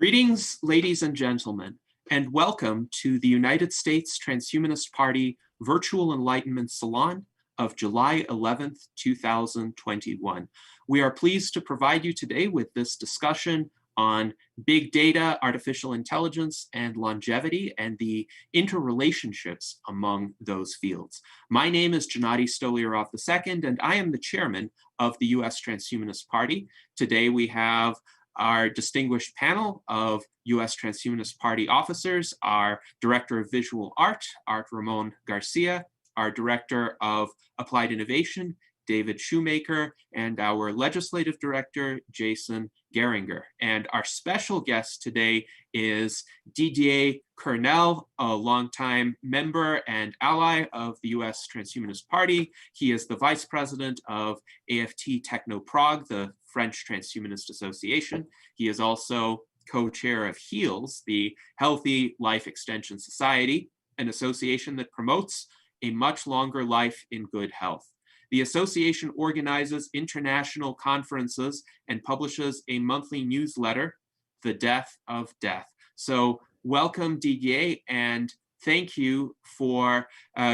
Greetings, ladies and gentlemen, and welcome to the United States Transhumanist Party Virtual Enlightenment Salon of July 11th, 2021. We are pleased to provide you today with this discussion on big data, artificial intelligence, and longevity, and the interrelationships among those fields. My name is Gennady Stoliarov II, and I am the chairman of the U.S. Transhumanist Party. Today we have our distinguished panel of U.S. Transhumanist Party officers, our Director of Visual Art, Art Ramon Garcia, our Director of Applied Innovation, David Shoemaker, and our Legislative Director, Jason Geringer. And our special guest today is Didier Kernel, a longtime member and ally of the U.S. Transhumanist Party. He is the Vice President of AFT Techno Prague, the French Transhumanist Association. He is also co-chair of HEALS, the Healthy Life Extension Society, an association that promotes a much longer life in good health. The association organizes international conferences and publishes a monthly newsletter, The Death of Death. So welcome, Didier, and thank you for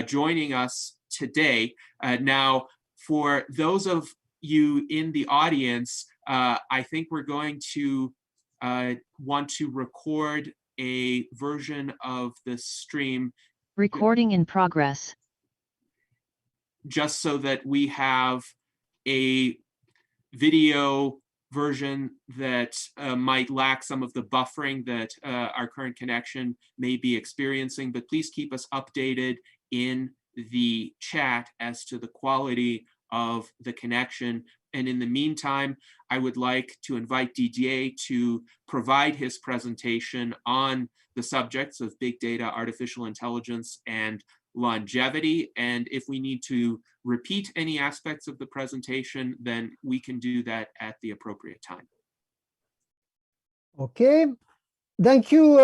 joining us today. Now, for those of you in the audience, I think we're going to want to record a version of this stream. Recording in progress. Just so that we have a video version that might lack some of the buffering that our current connection may be experiencing, but please keep us updated in the chat as to the quality of the connection. And in the meantime, I would like to invite Didier to provide his presentation on the subjects of big data, artificial intelligence, and longevity. And if we need to repeat any aspects of the presentation, then we can do that at the appropriate time. Okay, thank you.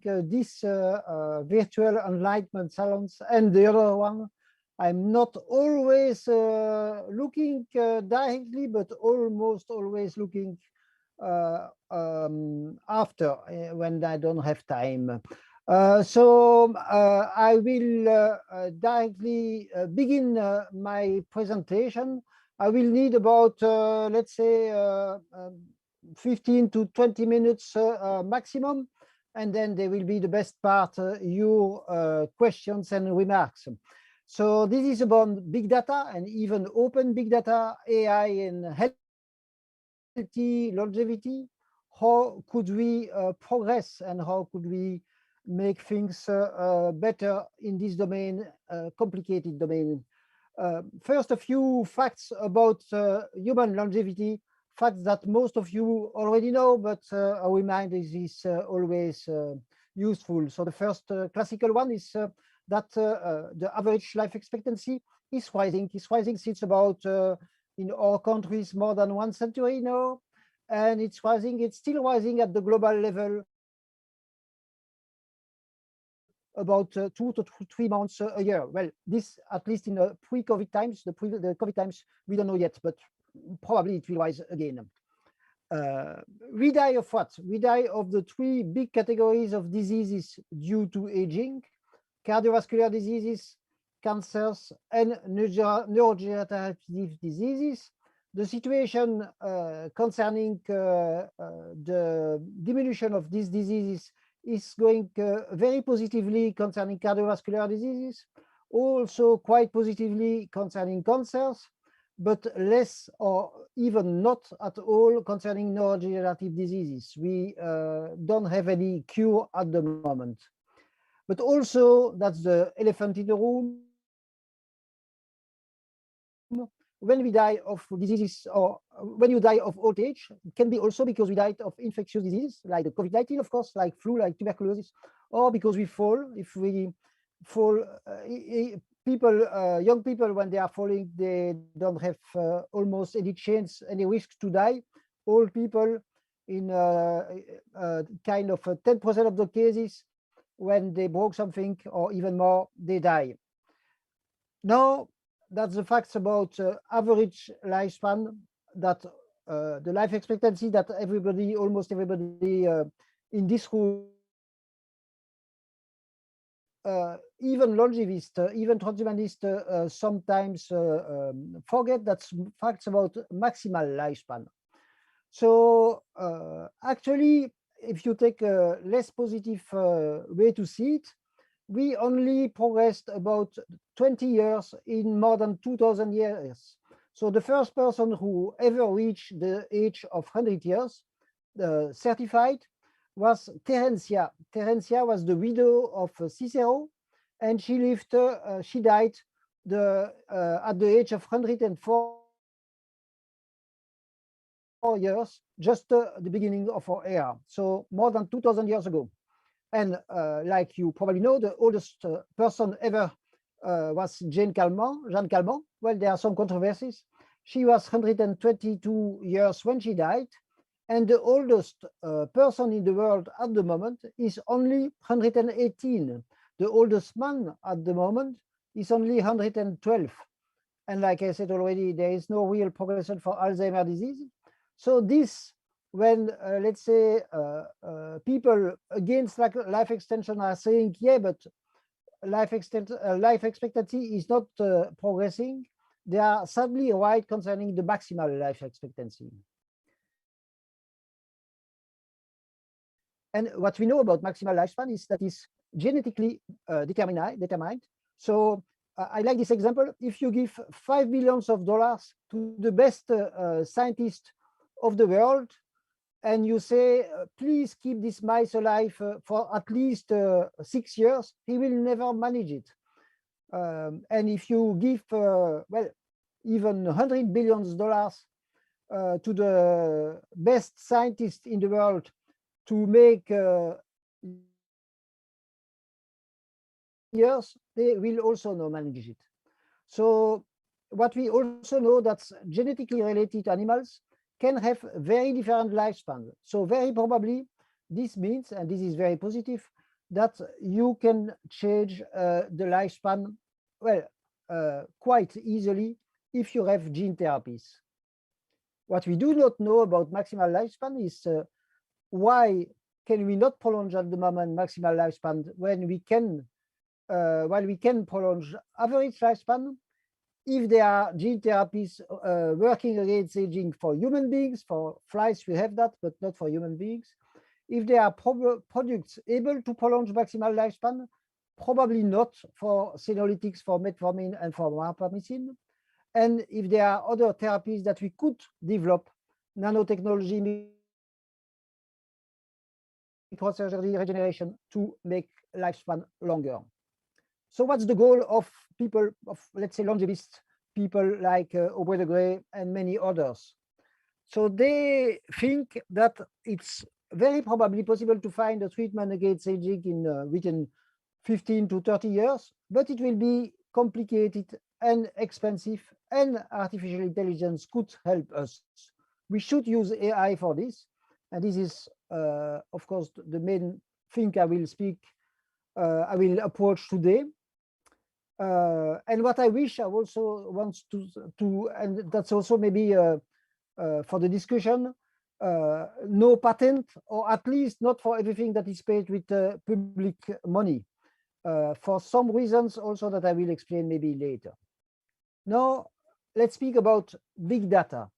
This virtual enlightenment salons and the other one, I'm not always looking directly, but almost always looking after when I don't have time. So I will directly begin my presentation. I will need about, let's say, 15 to 20 minutes maximum. And then there will be the best part, your questions and remarks. So this is about big data and even open big data, AI and healthy longevity. How could we progress and how could we make things better in this domain, complicated domain? First, a few facts about human longevity, facts that most of you already know, but a reminder is always useful. So the first classical one is that the average life expectancy is rising. It's rising since about, in our countries, more than 1 century now. And it's rising, it's still rising at the global level, about 2 to 3 months a year. Well, this, at least in the pre-COVID times, the COVID times, we don't know yet, but probably it will rise again. We die of what? We die of the 3 big categories of diseases due to aging: cardiovascular diseases, cancers, and neurodegenerative diseases. The situation concerning the diminution of these diseases is going very positively concerning cardiovascular diseases, also quite positively concerning cancers, but less or even not at all concerning neurodegenerative diseases. We don't have any cure at the moment. But also, that's the elephant in the room. When we die of diseases, or when you die of old age, it can be also because we died of infectious diseases, like the COVID-19, of course, like flu, like tuberculosis, or because we fall. If we fall, young people, when they are falling, they don't have almost any chance, any risk to die. Old people, in kind of 10% of the cases, when they broke something or even more, they die. Now, that's the facts about average lifespan that the life expectancy that almost everybody in this room, even longevists, even transhumanists sometimes forget that facts about maximal lifespan. So actually, if you take a less positive way to see it, we only progressed about 20 years in more than 2000 years. So the first person who ever reached the age of 100 years, certified, was Terentia. Terentia was the widow of Cicero, and she lived. She died at the age of 104 years, just the beginning of our era. So more than 2000 years ago. And like you probably know, the oldest person ever was Jeanne Calment. Well, there are some controversies. She was 122 years when she died. And the oldest person in the world at the moment is only 118. The oldest man at the moment is only 112. And like I said already, there is no real progression for Alzheimer's disease. So this, when let's say people against life extension are saying, yeah, but life expectancy is not progressing, they are sadly right concerning the maximal life expectancy. And what we know about maximal lifespan is that it's genetically determined. So I like this example. If you give $5 billion to the best scientist of the world, and you say, please keep this mice alive for at least 6 years, he will never manage it. And if you give, well, even $100 billion to the best scientist in the world to make years, they will also not manage it. So what we also know that's genetically related animals can have very different lifespan. So very probably this means, and this is very positive, that you can change the lifespan, well, quite easily if you have gene therapies. What we do not know about maximal lifespan is why can we not prolong at the moment maximal lifespan when we can, while we can prolong average lifespan, if there are gene therapies working against aging for human beings. For flies, we have that, but not for human beings. If there are products able to prolong maximal lifespan, probably not for senolytics, for metformin, and for rapamycin. And if there are other therapies that we could develop, nanotechnology, microsurgery, regeneration, to make lifespan longer. So what's the goal of people, of let's say longevist people like Aubrey de Grey and many others? So they think that it's very probably possible to find a treatment against aging in within 15 to 30 years, but it will be complicated and expensive, and artificial intelligence could help us. We should use AI for this. And this is, of course, the main thing I will approach today. And what I wish I also want to, and that's also maybe for the discussion, no patent, or at least not for everything that is paid with public money, for some reasons also that I will explain maybe later. Now, let's speak about big data.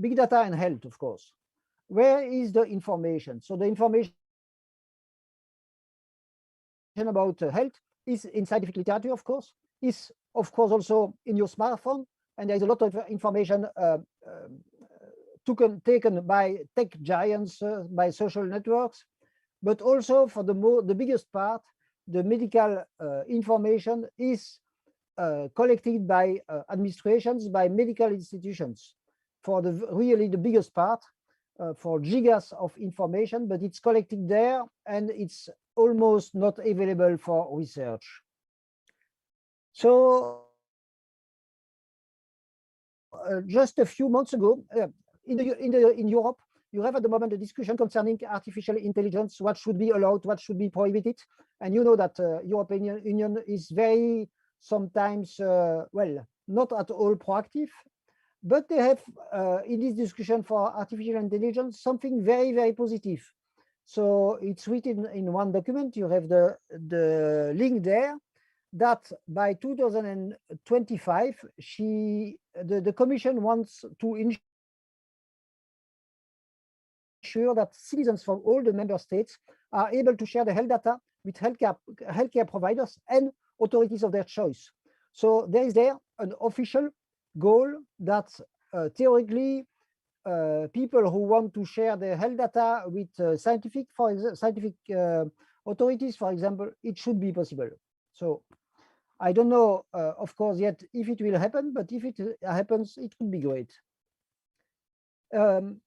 Big data and health, of course. Where is the information? So the information about health is in scientific literature, of course, is of course also in your smartphone, and there is a lot of information taken by tech giants, by social networks, but also for the biggest part, the medical information is collected by administrations, by medical institutions, for really the biggest part, for gigas of information, but it's collected there and it's almost not available for research. So just a few months ago, in Europe, you have at the moment a discussion concerning artificial intelligence, what should be allowed, what should be prohibited. And you know that European Union is very sometimes, well, not at all proactive. But they have, in this discussion for artificial intelligence, something very, very positive. So it's written in one document. You have the link there that by 2025, the Commission wants to ensure that citizens from all the member states are able to share the health data with healthcare providers and authorities of their choice. So there is there an official goal that theoretically people who want to share their health data with scientific authorities, for example, it should be possible. So I don't know, of course, yet if it will happen, but if it happens, it would be great.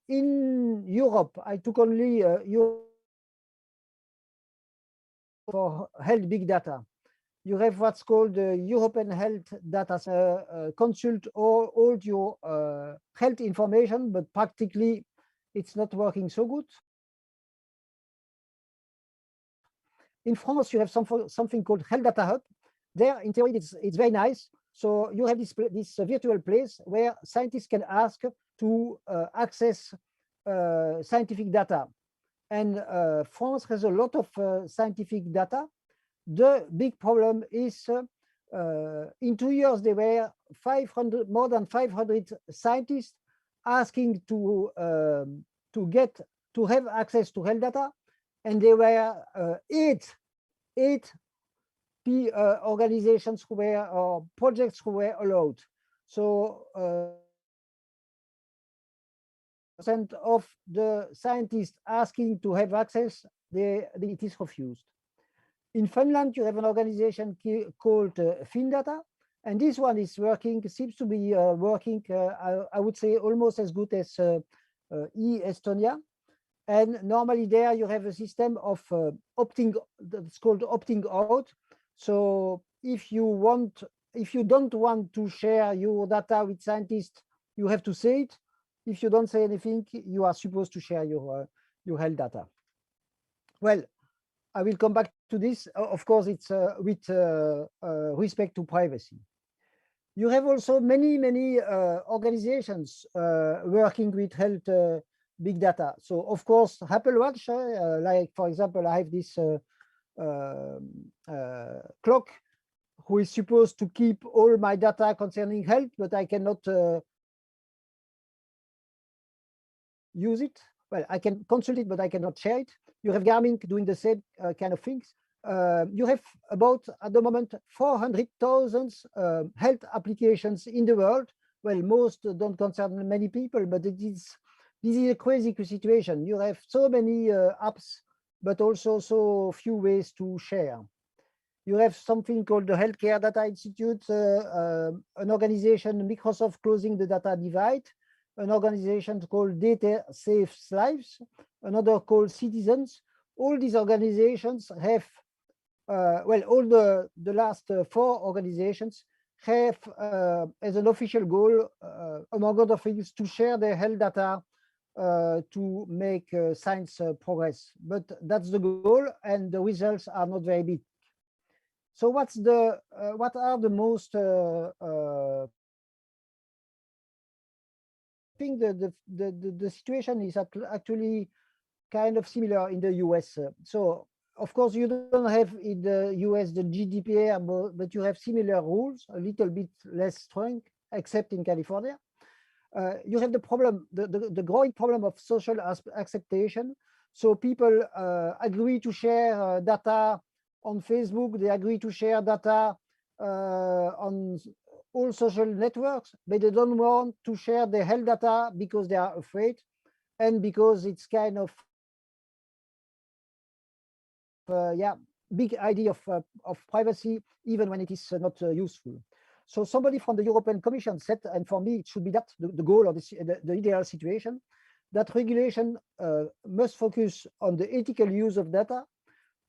In Europe, I took only Europe for health big data. You have what's called the European Health Data consult all your health information, but practically it's not working so good. In France, you have something called Health Data Hub. There, in theory, it's very nice. So you have this virtual place where scientists can ask to access scientific data. And France has a lot of scientific data. The big problem is in 2 years, there were more than 500 scientists asking to have access to health data. And there were eight organizations who were, or projects who were allowed. So percent of the scientists asking to have access, it is refused. In Finland, you have an organization called FinData, and this one is working, seems to be working, I would say, almost as good as eEstonia. And normally there you have a system of that's called opting out. So if you don't want to share your data with scientists, you have to say it. If you don't say anything, you are supposed to share your health data. Well, I will come back to this. Of course, it's with respect to privacy. You have also many organizations working with health big data. So of course, Apple Watch, like for example, I have this clock who is supposed to keep all my data concerning health, but I cannot use it. Well, I can consult it, but I cannot share it. You have Garmin doing the same kind of things. You have about, at the moment, 400,000 health applications in the world. Well, most don't concern many people, but this is a crazy situation. You have so many apps, but also so few ways to share. You have something called the Healthcare Data Institute, an organization, Microsoft Closing the Data Divide, an organization called Data Saves Lives, another called Citizens. All these organizations have, well, all the last 4 organizations have as an official goal, among other things, to share their health data to make science progress. But that's the goal, and the results are not very big. So what are the most I think the situation is actually kind of similar in the US. So of course you don't have in the US the GDPR, but you have similar rules, a little bit less strong, except in California. You have the problem, the growing problem of social acceptation. So people agree to share data on Facebook, they agree to share data on all social networks, but they don't want to share their health data because they are afraid and because it's kind of big idea of privacy, even when it is not useful. So somebody from the European Commission said, and for me it should be that the goal or the ideal situation, that regulation must focus on the ethical use of data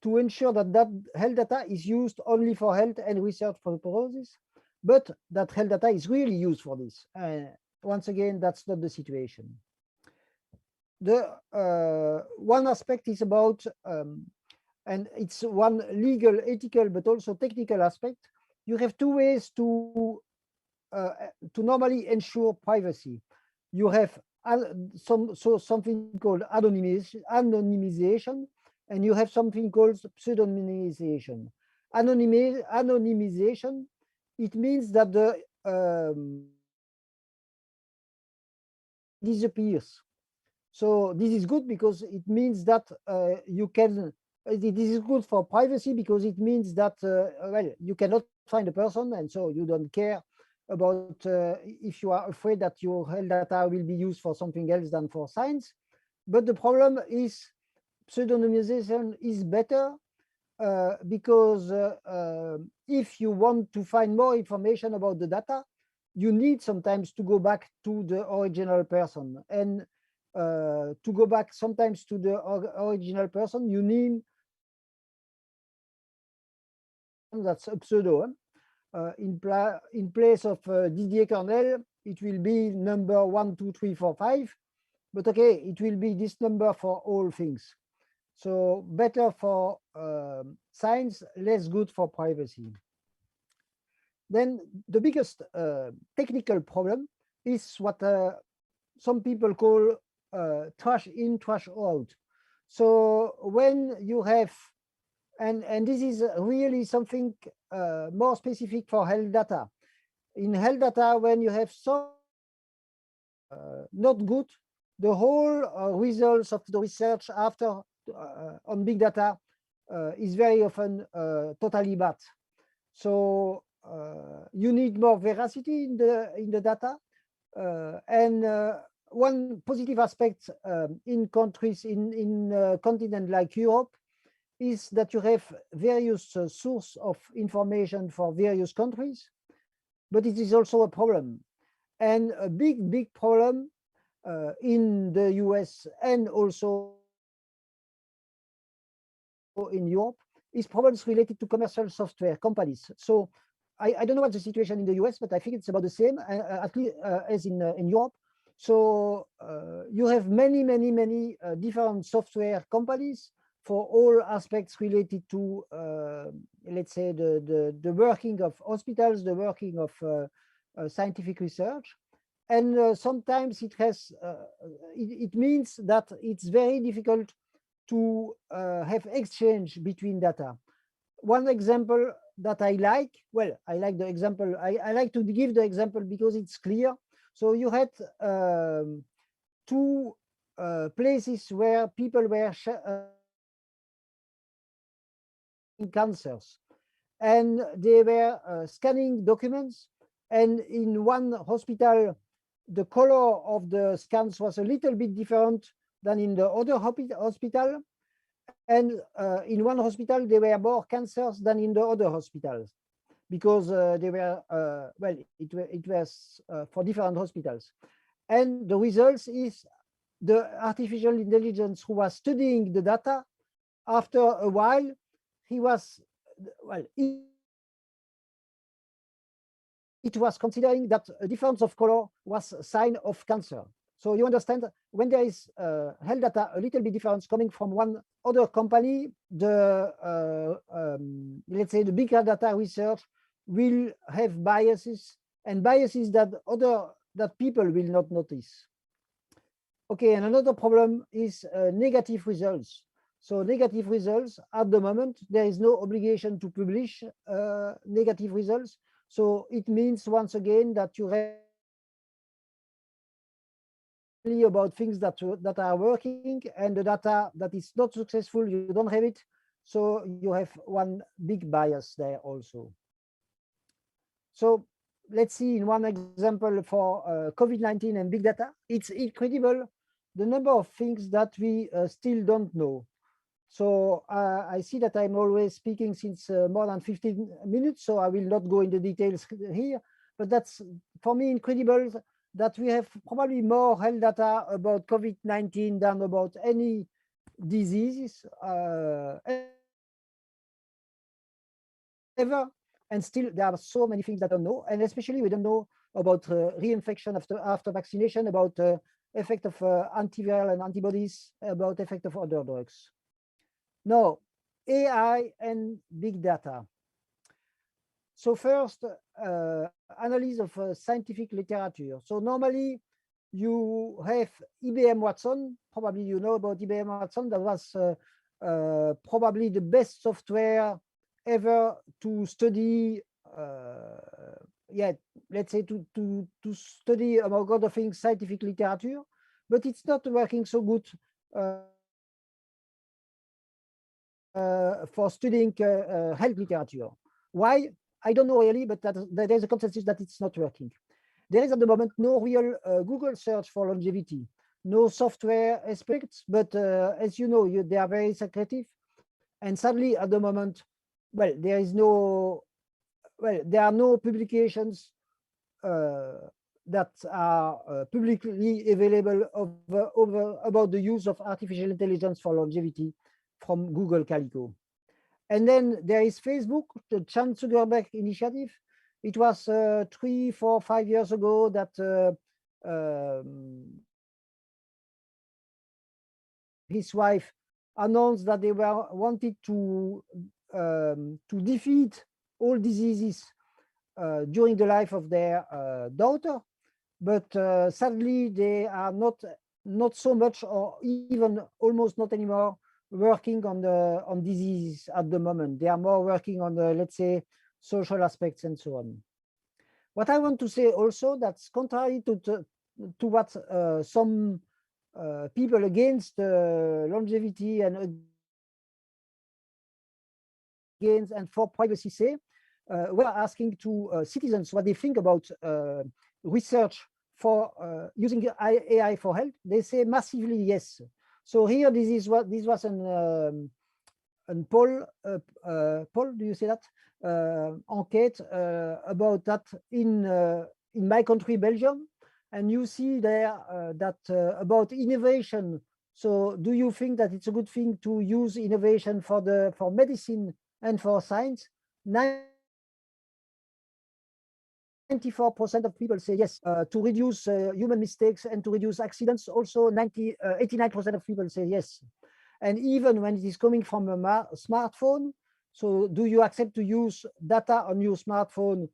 to ensure that health data is used only for health and research purposes, but that health data is really used for this. Once again, that's not the situation. The one aspect is about, and it's one legal, ethical, but also technical aspect. You have 2 ways to to normally ensure privacy. You have something called anonymization, and you have something called pseudonymization. Anonymization, it means that the disappears. So this is good because it means that you can. This is good for privacy because it means that well, you cannot find a person, and so you don't care about if you are afraid that your health data will be used for something else than for science. But the problem is pseudonymization is better because if you want to find more information about the data, you need sometimes to go back to the original person. And to go back sometimes to the original person, you need that's a pseudo. In place of Didier Kernel, it will be number 1, 2, 3, 4, 5. But okay, it will be this number for all things. So better for science, less good for privacy. Then the biggest technical problem is what some people call trash in, trash out. So when you have, and this is really something more specific for health data. In health data, when you have some not good, the whole results of the research after on big data is very often totally bad. So you need more veracity in the data, and one positive aspect in countries in continent like Europe is that you have various sources of information for various countries, but it is also a problem, and a big problem in the US and also in Europe is problems related to commercial software companies. So I don't know what the situation in the US, but I think it's about the same at least as in Europe. So you have many different software companies for all aspects related to, let's say, the working of hospitals, the working of scientific research. And sometimes it has, it means that it's very difficult to have exchange between data. One example that I like, well, I like the example, I like to give the example because it's clear. So you had two places where people were cancers, and they were scanning documents, and in one hospital the color of the scans was a little bit different than in the other hospital, and in one hospital there were more cancers than in the other hospitals because they were well, it was for different hospitals. And the results is the artificial intelligence who was studying the data, after a while he was, well, it was considering that a difference of color was a sign of cancer. So you understand, when there is health data a little bit difference coming from one other company, the let's say the big data research will have biases, and biases that people will not notice. Okay, and another problem is negative results. So negative results, at the moment, there is no obligation to publish negative results. So it means, once again, that you have about things that are working, and the data that is not successful, you don't have it. So you have one big bias there also. So let's see in one example for COVID-19 and big data. It's incredible the number of things that we still don't know. So I see that I'm always speaking since more than 15 minutes, so I will not go into details here, but that's for me incredible that we have probably more health data about COVID-19 than about any diseases ever. And still there are so many things that I don't know, and especially we don't know about reinfection after vaccination, about effect of antiviral and antibodies, about effect of other drugs. Now, AI and big data. So first, analysis of scientific literature. So normally you have IBM Watson. Probably you know about IBM Watson. That was probably the best software ever to study, let's say to study, among other things, scientific literature, but it's not working so good for studying health literature. Why? I don't know really, but there's a consensus that it's not working. There is at the moment no real Google search for longevity, no software aspects, but as you know, they are very secretive. And sadly, at the moment, well, there are no publications that are publicly available about the use of artificial intelligence for longevity from Google Calico. And then there is Facebook, the Chan Zuckerberg initiative. It was 3, 4, 5 years ago that his wife announced that they wanted to defeat all diseases during the life of their daughter, but sadly they are not so much, or even almost not anymore, working on diseases at the moment. They are more working on the, let's say, social aspects and so on. What I want to say also, that's contrary to what some people against longevity and against and for privacy say, we're asking to citizens what they think about research for using AI for health. They say massively yes. So here, this was an poll. Poll, do you say that? Enquête about that in my country, Belgium, and you see there that about innovation. So, do you think that it's a good thing to use innovation for medicine and for science? 94% of people say yes. To reduce human mistakes and to reduce accidents, also 89% of people say yes. And even when it is coming from a smartphone, so do you accept to use data on your smartphone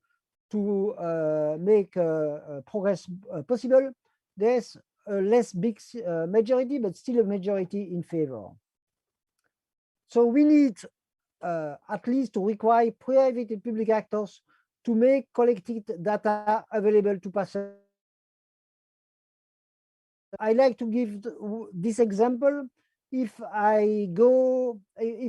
to make progress possible? There's a less big majority, but still a majority in favor. So we need at least to require private and public actors to make collected data available to passengers. I like to give this example. If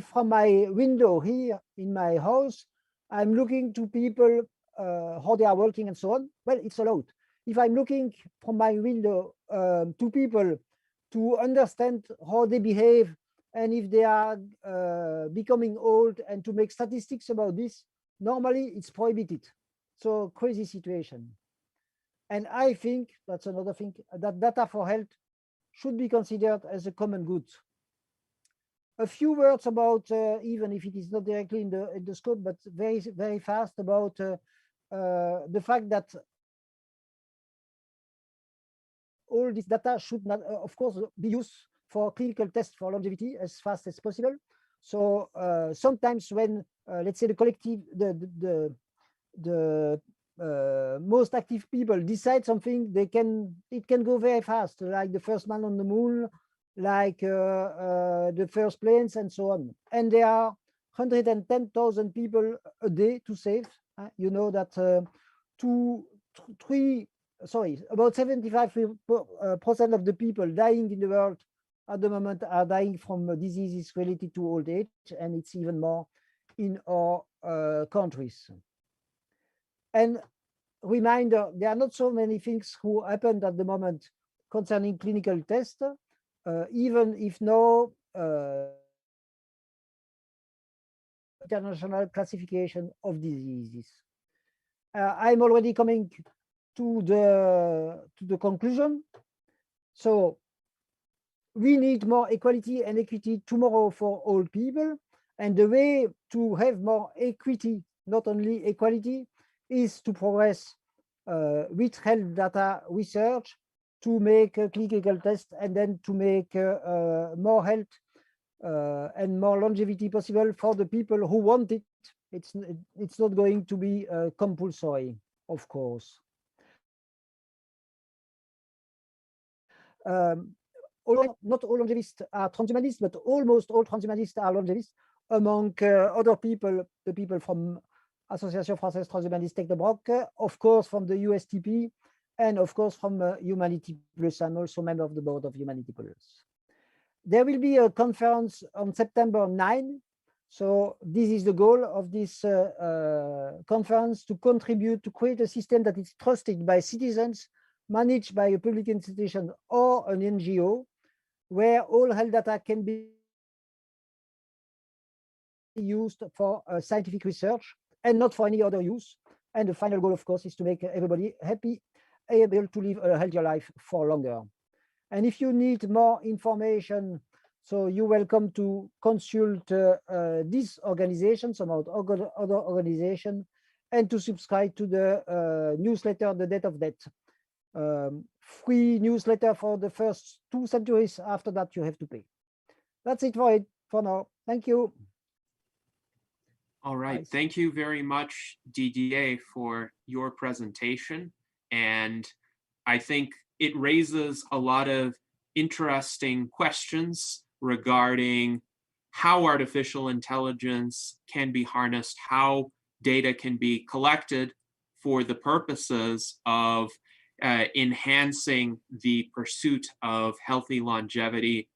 from my window here in my house, I'm looking to people, how they are working and so on, well, it's allowed. If I'm looking from my window to people to understand how they behave and if they are becoming old and to make statistics about this, normally it's prohibited. So crazy situation. And I think that's another thing, that data for health should be considered as a common good. A few words about, even if it is not directly in the scope, but very, very fast about the fact that all this data should not, of course, be used for clinical tests for longevity as fast as possible. So sometimes when, let's say, the collective, the most active people decide something, it can go very fast, like the first man on the moon, like the first planes and so on. And there are 110,000 people a day to save. You know that about 75% of the people dying in the world at the moment are dying from diseases related to old age, and it's even more in our countries. And reminder, there are not so many things who happened at the moment concerning clinical tests, even if no international classification of diseases. I'm already coming to the conclusion. So we need more equality and equity tomorrow for all people. And the way to have more equity, not only equality, is to progress with health data research, to make clinical tests, and then to make more health and more longevity possible for the people who want it, It's not going to be compulsory, of course. Not all longevists are transhumanists, but almost all transhumanists are longevists. Among other people, the people from Association Française Transhumaniste Technobroc, of course from the USTP, and of course from Humanity Plus. I'm also member of the board of Humanity Plus. There will be a conference on September 9. So this is the goal of this conference, to contribute to create a system that is trusted by citizens, managed by a public institution or an NGO, where all health data can be used for scientific research and not for any other use. And the final goal, of course, is to make everybody happy, able to live a healthier life for longer. And if you need more information, so you're welcome to consult this organization, some other organization, and to subscribe to the newsletter, The Date of Death. Free newsletter for the first 2 centuries. After that, you have to pay. That's it for now. Thank you. All right. Nice. Thank you very much, Didier, for your presentation. And I think it raises a lot of interesting questions regarding how artificial intelligence can be harnessed, how data can be collected for the purposes of enhancing the pursuit of healthy longevity,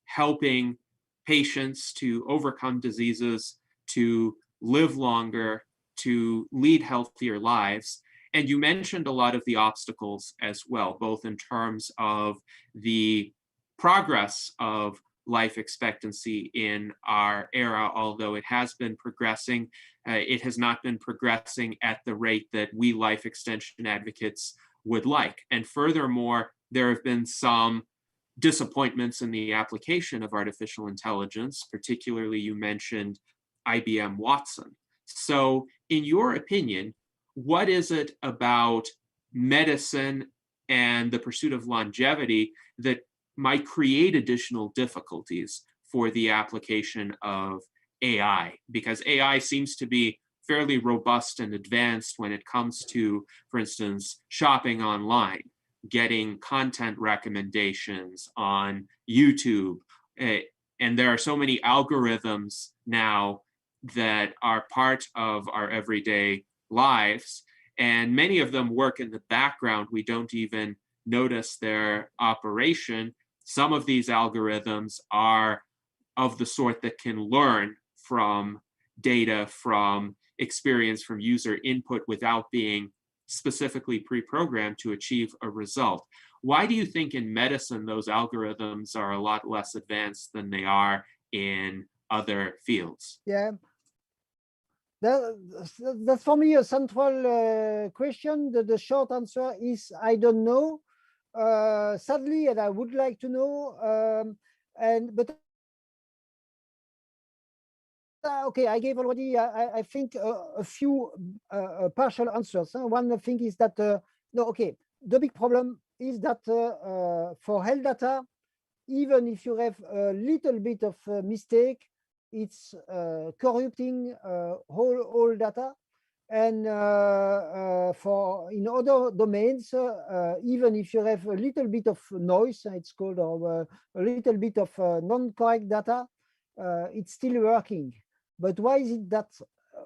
helping patients to overcome diseases, to live longer, to lead healthier lives. And you mentioned a lot of the obstacles as well, both in terms of the progress of life expectancy in our era. Although it has been progressing, it has not been progressing at the rate that we life extension advocates would like. And furthermore, there have been some disappointments in the application of artificial intelligence. Particularly, you mentioned IBM Watson. So in your opinion, what is it about medicine and the pursuit of longevity that might create additional difficulties for the application of AI? Because AI seems to be fairly robust and advanced when it comes to, for instance, shopping online, getting content recommendations on YouTube. And there are so many algorithms now that are part of our everyday lives, and many of them work in the background. We don't even notice their operation. Some of these algorithms are of the sort that can learn from data, from experience, from user input, without being specifically pre-programmed to achieve a result. Why do you think in medicine those algorithms are a lot less advanced than they are in other fields? Yeah, that's for me a central question. The short answer is I don't know. Sadly, and I would like to know. But okay, I gave already, I think, a few partial answers. One thing is that, no, okay, the big problem is that for health data, even if you have a little bit of mistake, it's corrupting whole data. And for in other domains, even if you have a little bit of noise, it's called, or a little bit of non-correct data, it's still working. But why is it that?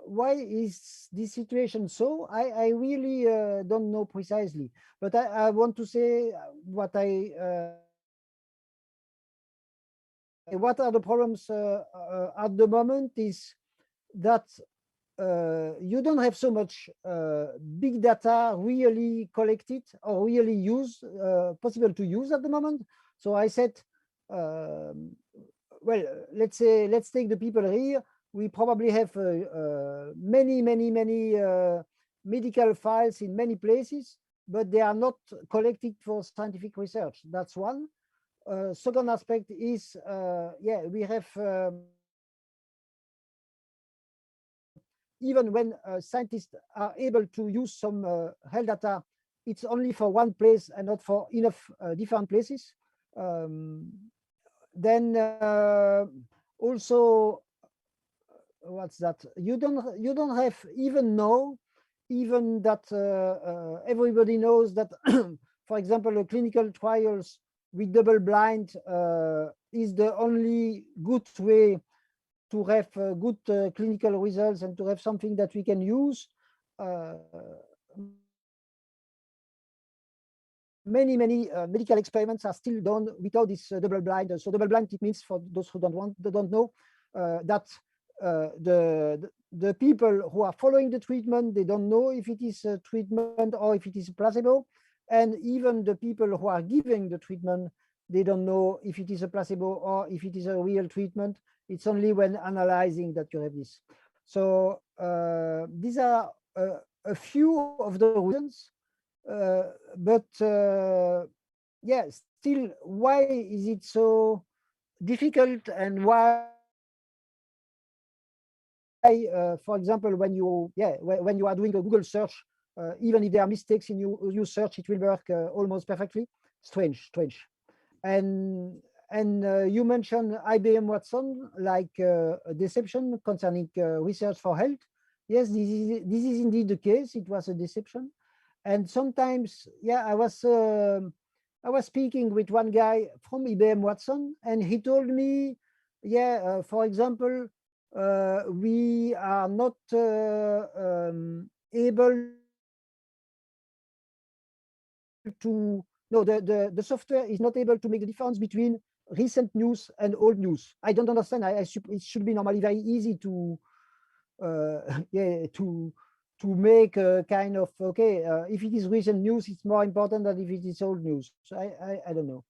Why is this situation so? I really don't know precisely. But I want to say what what are the problems at the moment is that you don't have so much big data really collected or really used, possible to use at the moment. So I said, well, let's take the people here. We probably have many medical files in many places, but they are not collected for scientific research. That's one. Second aspect is, yeah, we have, even when scientists are able to use some health data, it's only for one place and not for enough different places. Then also, what's that? You don't have even know, even that everybody knows that, for example, the clinical trials with double blind is the only good way to have good clinical results and to have something that we can use. Many medical experiments are still done without this double blind. So double blind, it means, for those who don't know, that the people who are following the treatment, they don't know if it is a treatment or if it is a placebo, and even the people who are giving the treatment, they don't know if it is a placebo or if it is a real treatment. It's only when analyzing that you have this. So these are a few of the reasons. But yeah, still, why is it so difficult, and why, for example, when you are doing a Google search, even if there are mistakes in your search, it will work almost perfectly. Strange. And you mentioned IBM Watson, like a deception concerning research for health. Yes, this is indeed the case. It was a deception. And sometimes, yeah, I was speaking with one guy from IBM Watson, and he told me, yeah, for example, we are not able to, no, the software is not able to make the difference between recent news and old news. I don't understand. It should be normally very easy to yeah, to make a kind of, okay, if it is recent news, it's more important than if it is old news. So I don't know.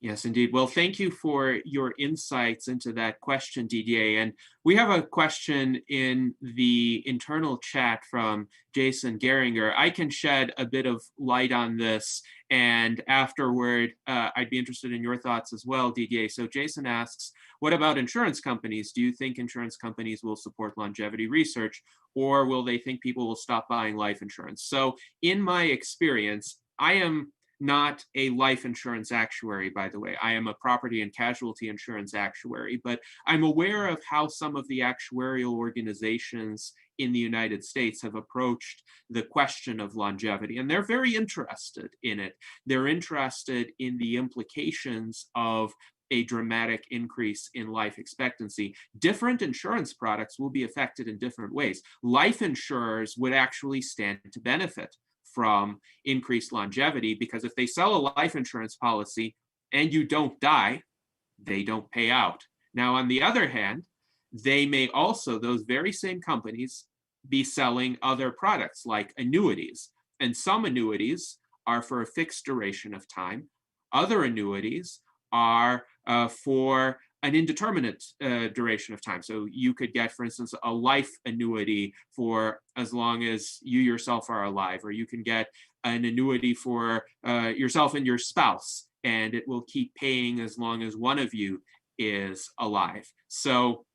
Yes, indeed. Well, thank you for your insights into that question, Didier. And we have a question in the internal chat from Jason Geringer. I can shed a bit of light on this, and afterward, I'd be interested in your thoughts as well, Didier. So Jason asks, what about insurance companies? Do you think insurance companies will support longevity research, or will they think people will stop buying life insurance? So in my experience, I am not a life insurance actuary, by the way. I am a property and casualty insurance actuary, but I'm aware of how some of the actuarial organizations in the United States have approached the question of longevity, and they're very interested in it. They're interested in the implications of a dramatic increase in life expectancy. Different insurance products will be affected in different ways. Life insurers would actually stand to benefit from increased longevity, because if they sell a life insurance policy and you don't die, they don't pay out. Now, on the other hand, they may also, those very same companies, be selling other products like annuities. And some annuities are for a fixed duration of time. Other annuities are for an indeterminate duration of time. So you could get, for instance, a life annuity for as long as you yourself are alive, or you can get an annuity for yourself and your spouse, and it will keep paying as long as one of you is alive. So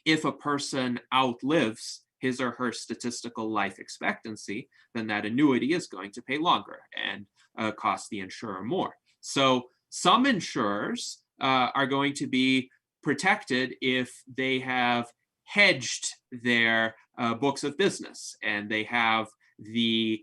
if a person outlives his or her statistical life expectancy, then that annuity is going to pay longer and cost the insurer more. So some insurers are going to be protected if they have hedged their books of business and they have the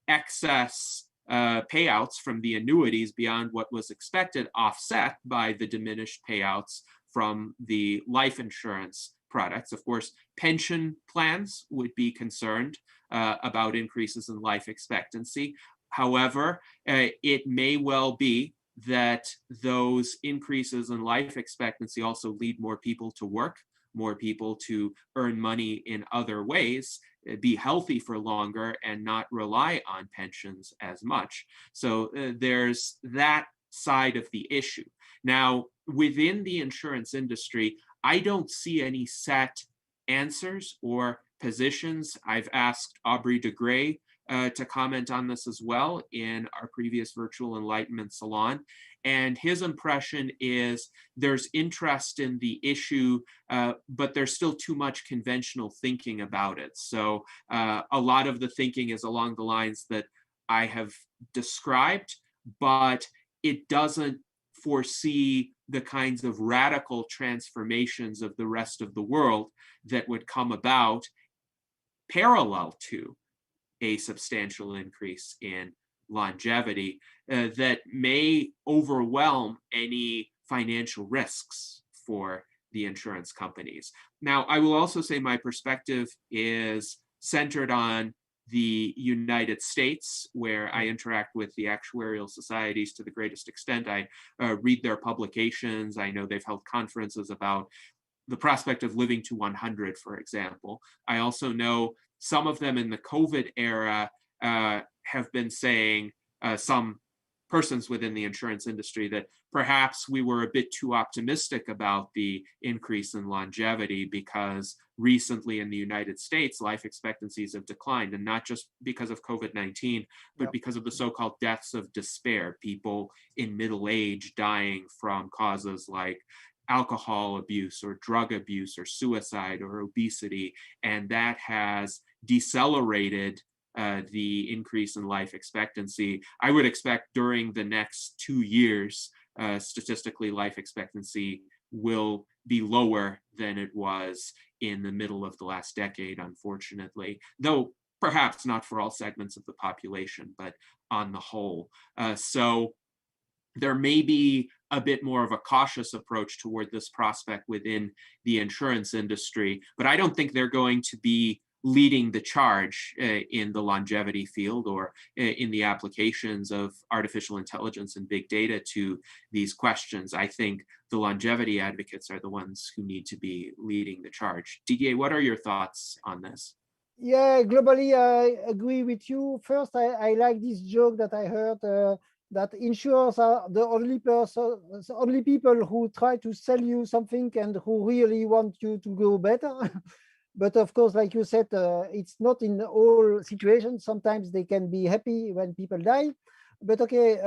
excess payouts from the annuities beyond what was expected offset by the diminished payouts from the life insurance products. Of course, pension plans would be concerned about increases in life expectancy. However, it may well be that those increases in life expectancy also lead more people to work, more people to earn money in other ways, be healthy for longer, and not rely on pensions as much. So there's that side of the issue. Now, within the insurance industry, I don't see any set answers or positions. I've asked Aubrey de Grey to comment on this as well in our previous Virtual Enlightenment Salon. And his impression is there's interest in the issue, but there's still too much conventional thinking about it. So a lot of the thinking is along the lines that I have described, but it doesn't foresee the kinds of radical transformations of the rest of the world that would come about parallel to a substantial increase in longevity that may overwhelm any financial risks for the insurance companies. Now, I will also say my perspective is centered on the United States, where I interact with the actuarial societies to the greatest extent. I read their publications. I know they've held conferences about the prospect of living to 100, for example. I also know some of them in the COVID era have been saying, some persons within the insurance industry, that perhaps we were a bit too optimistic about the increase in longevity because recently in the United States, life expectancies have declined, and not just because of COVID-19, but because of the so-called deaths of despair, people in middle age dying from causes like alcohol abuse or drug abuse or suicide or obesity, and that has decelerated the increase in life expectancy. I would expect during the next 2 years, statistically, life expectancy will be lower than it was in the middle of the last decade, unfortunately, though perhaps not for all segments of the population, but on the whole. So there may be a bit more of a cautious approach toward this prospect within the insurance industry, but I don't think they're going to be leading the charge in the longevity field or in the applications of artificial intelligence and big data to these questions. I think the longevity advocates are the ones who need to be leading the charge. Didier, what are your thoughts on this? Yeah, globally, I agree with you. First, I like this joke that I heard that insurers are the only people who try to sell you something and who really want you to go better. But of course, like you said, it's not in all situations. Sometimes they can be happy when people die. But okay,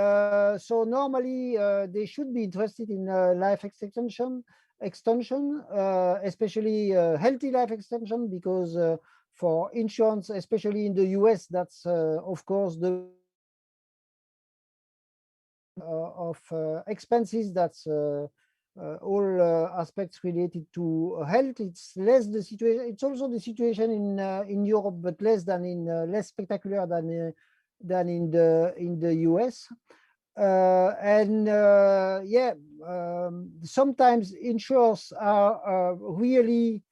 so normally they should be interested in life extension, especially healthy life extension, because for insurance, especially in the US, that's of course the of expenses. That's all aspects related to health. It's less the situation. It's also the situation in Europe, but less than in less spectacular than in the US. Yeah, sometimes insurers are really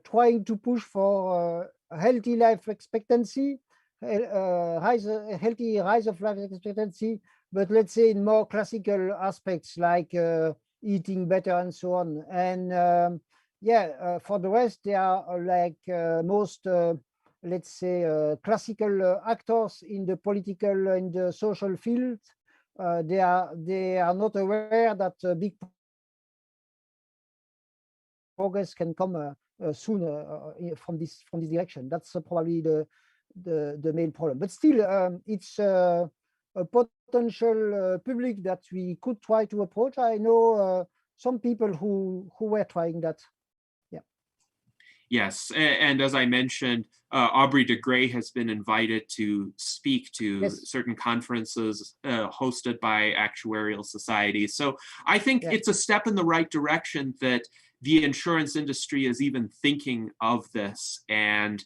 trying to push for healthy life expectancy, healthy rise of life expectancy, but let's say in more classical aspects like eating better and so on. And yeah, for the rest, they are like most, let's say, classical actors in the political and the social field. They are not aware that big progress can come soon from this direction. That's probably the main problem. But still, it's a potential public that we could try to approach. I know some people who were trying that. Yeah. Yes, and as I mentioned, Aubrey de Grey has been invited to speak to certain conferences hosted by actuarial societies. So I think it's a step in the right direction that the insurance industry is even thinking of this and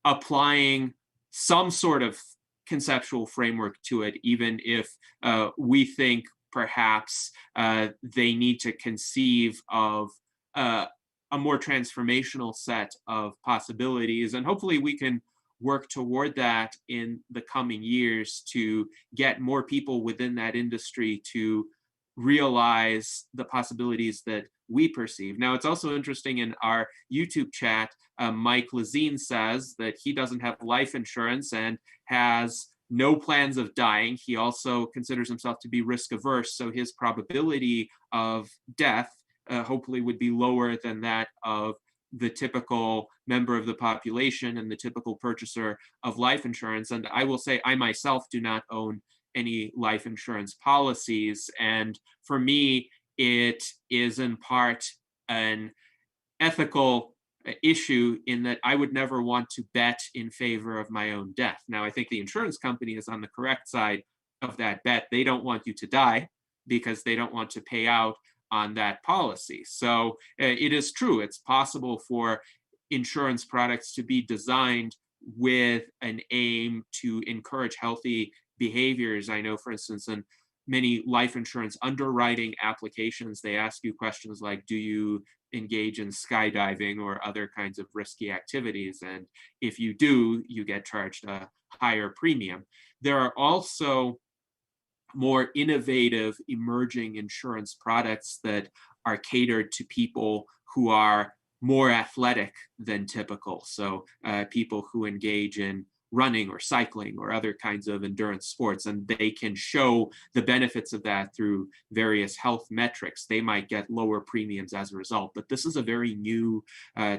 applying some sort of conceptual framework to it, even if we think perhaps they need to conceive of a more transformational set of possibilities. And hopefully we can work toward that in the coming years to get more people within that industry to realize the possibilities that we perceive. Now, it's also interesting in our YouTube chat, Mike Lazine says that he doesn't have life insurance and has no plans of dying. He also considers himself to be risk averse, so his probability of death hopefully would be lower than that of the typical member of the population and the typical purchaser of life insurance. And I will say I myself do not own any life insurance policies. And for me, it is in part an ethical issue in that I would never want to bet in favor of my own death. Now, I think the insurance company is on the correct side of that bet. They don't want you to die. because they don't want to pay out on that policy. So it is true, it's possible for insurance products to be designed with an aim to encourage healthy behaviors. I know, for instance, in many life insurance underwriting applications, they ask you questions like, do you engage in skydiving or other kinds of risky activities? And if you do, you get charged a higher premium. There are also more innovative emerging insurance products that are catered to people who are more athletic than typical. So people who engage in running or cycling or other kinds of endurance sports, and they can show the benefits of that through various health metrics. They might get lower premiums as a result, but this is a very new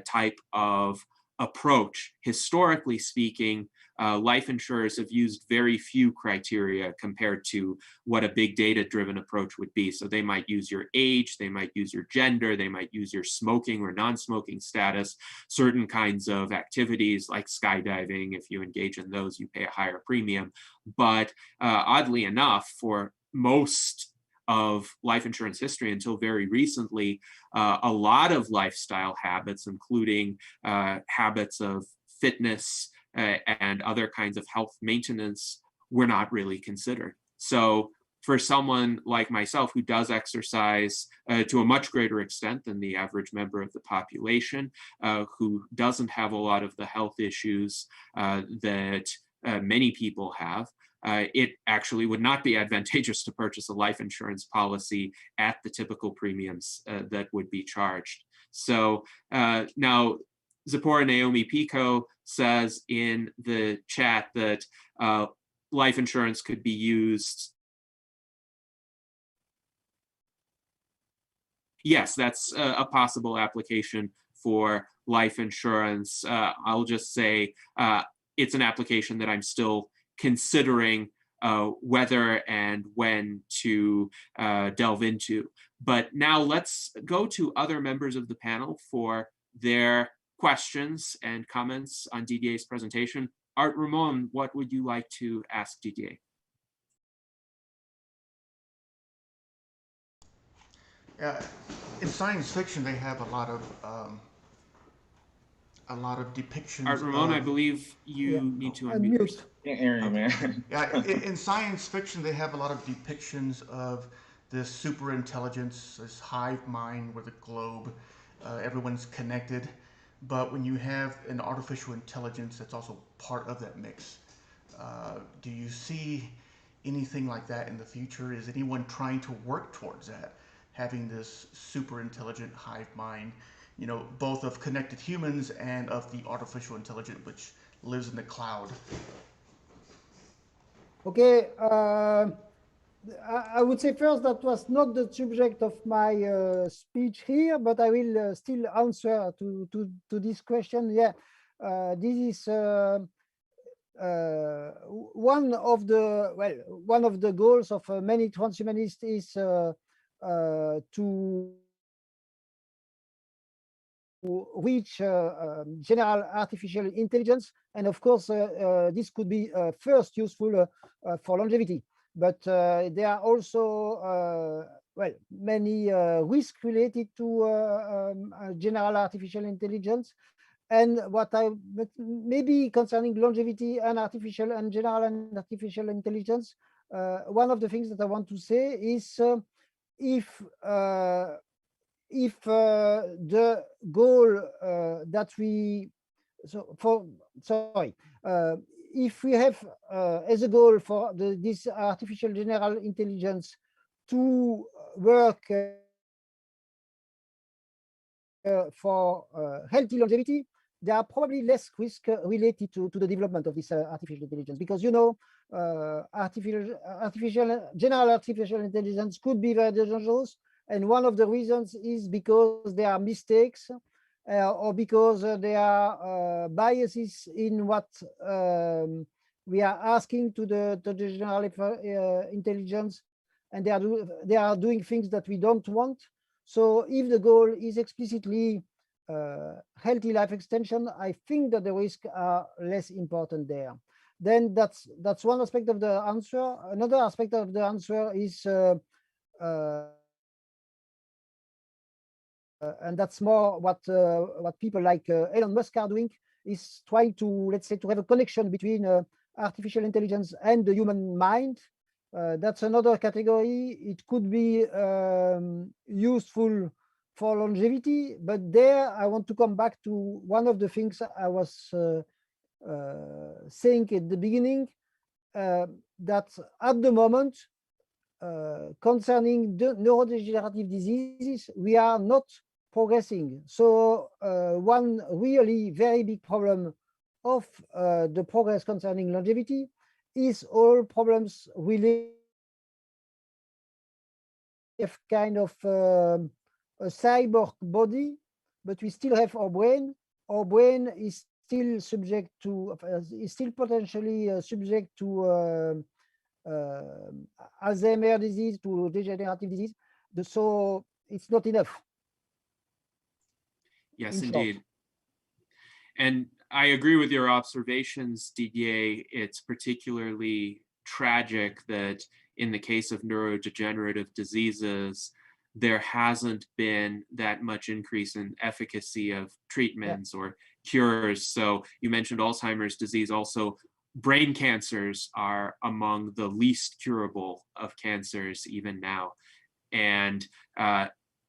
type of approach. Historically speaking, life insurers have used very few criteria compared to what a big data driven approach would be. So they might use your age, they might use your gender, they might use your smoking or non-smoking status, certain kinds of activities like skydiving. If you engage in those, you pay a higher premium. But oddly enough, for most of life insurance history until very recently, a lot of lifestyle habits, including habits of fitness and other kinds of health maintenance, were not really considered. So for someone like myself who does exercise to a much greater extent than the average member of the population, who doesn't have a lot of the health issues that many people have, it actually would not be advantageous to purchase a life insurance policy at the typical premiums that would be charged. So now Zipporah Naomi Pico says in the chat that life insurance could be used. Yes, that's a possible application for life insurance. I'll just say it's an application that I'm still considering whether and when to delve into. But now let's go to other members of the panel for their questions and comments on Didier's presentation. Art Ramon, what would you like to ask Didier? Yeah, in science fiction, they have a lot of depictions. Art Ramon, I believe you need to unmute. Unmute. Can't hear you, man. Yeah, in science fiction, they have a lot of depictions of this super intelligence, this hive mind with a globe. Everyone's connected. But when you have an artificial intelligence that's also part of that mix, do you see anything like that in the future? Is anyone trying to work towards that? Having this super intelligent hive mind, you know, both of connected humans and of the artificial intelligence which lives in the cloud. Okay, I would say first that was not the subject of my speech here, but I will still answer to this question. Yeah, this is one of the goals of many transhumanists is to reach general artificial intelligence, and of course this could be first useful for longevity. But there are also many risks related to general artificial intelligence. And maybe concerning longevity and general and artificial intelligence, one of the things that I want to say is if the goal that we if we have as a goal for this artificial general intelligence to work for healthy longevity, there are probably less risks related to the development of this artificial intelligence, because, you know, general artificial intelligence could be very dangerous. And one of the reasons is because there are mistakes or because there are biases in what we are asking to the general intelligence, and they are doing things that we don't want. So if the goal is explicitly healthy life extension, I think that the risks are less important there. Then that's one aspect of the answer. Another aspect of the answer is and that's more what people like Elon Musk are doing, is trying to, let's say, to have a connection between artificial intelligence and the human mind. That's another category. It could be useful for longevity, but there I want to come back to one of the things I was saying at the beginning, that at the moment, concerning the neurodegenerative diseases, we are not progressing. So one really very big problem of the progress concerning longevity is all problems related to kind of a cyborg body, but we still have our brain. Our brain is still subject to, is still potentially subject to Alzheimer's disease, to degenerative disease. So it's not enough. Yes, in short. indeed. And I agree with your observations, Didier. It's particularly tragic that in the case of neurodegenerative diseases, there hasn't been that much increase in efficacy of treatments or cures. So you mentioned Alzheimer's disease. Also, brain cancers are among the least curable of cancers even now. And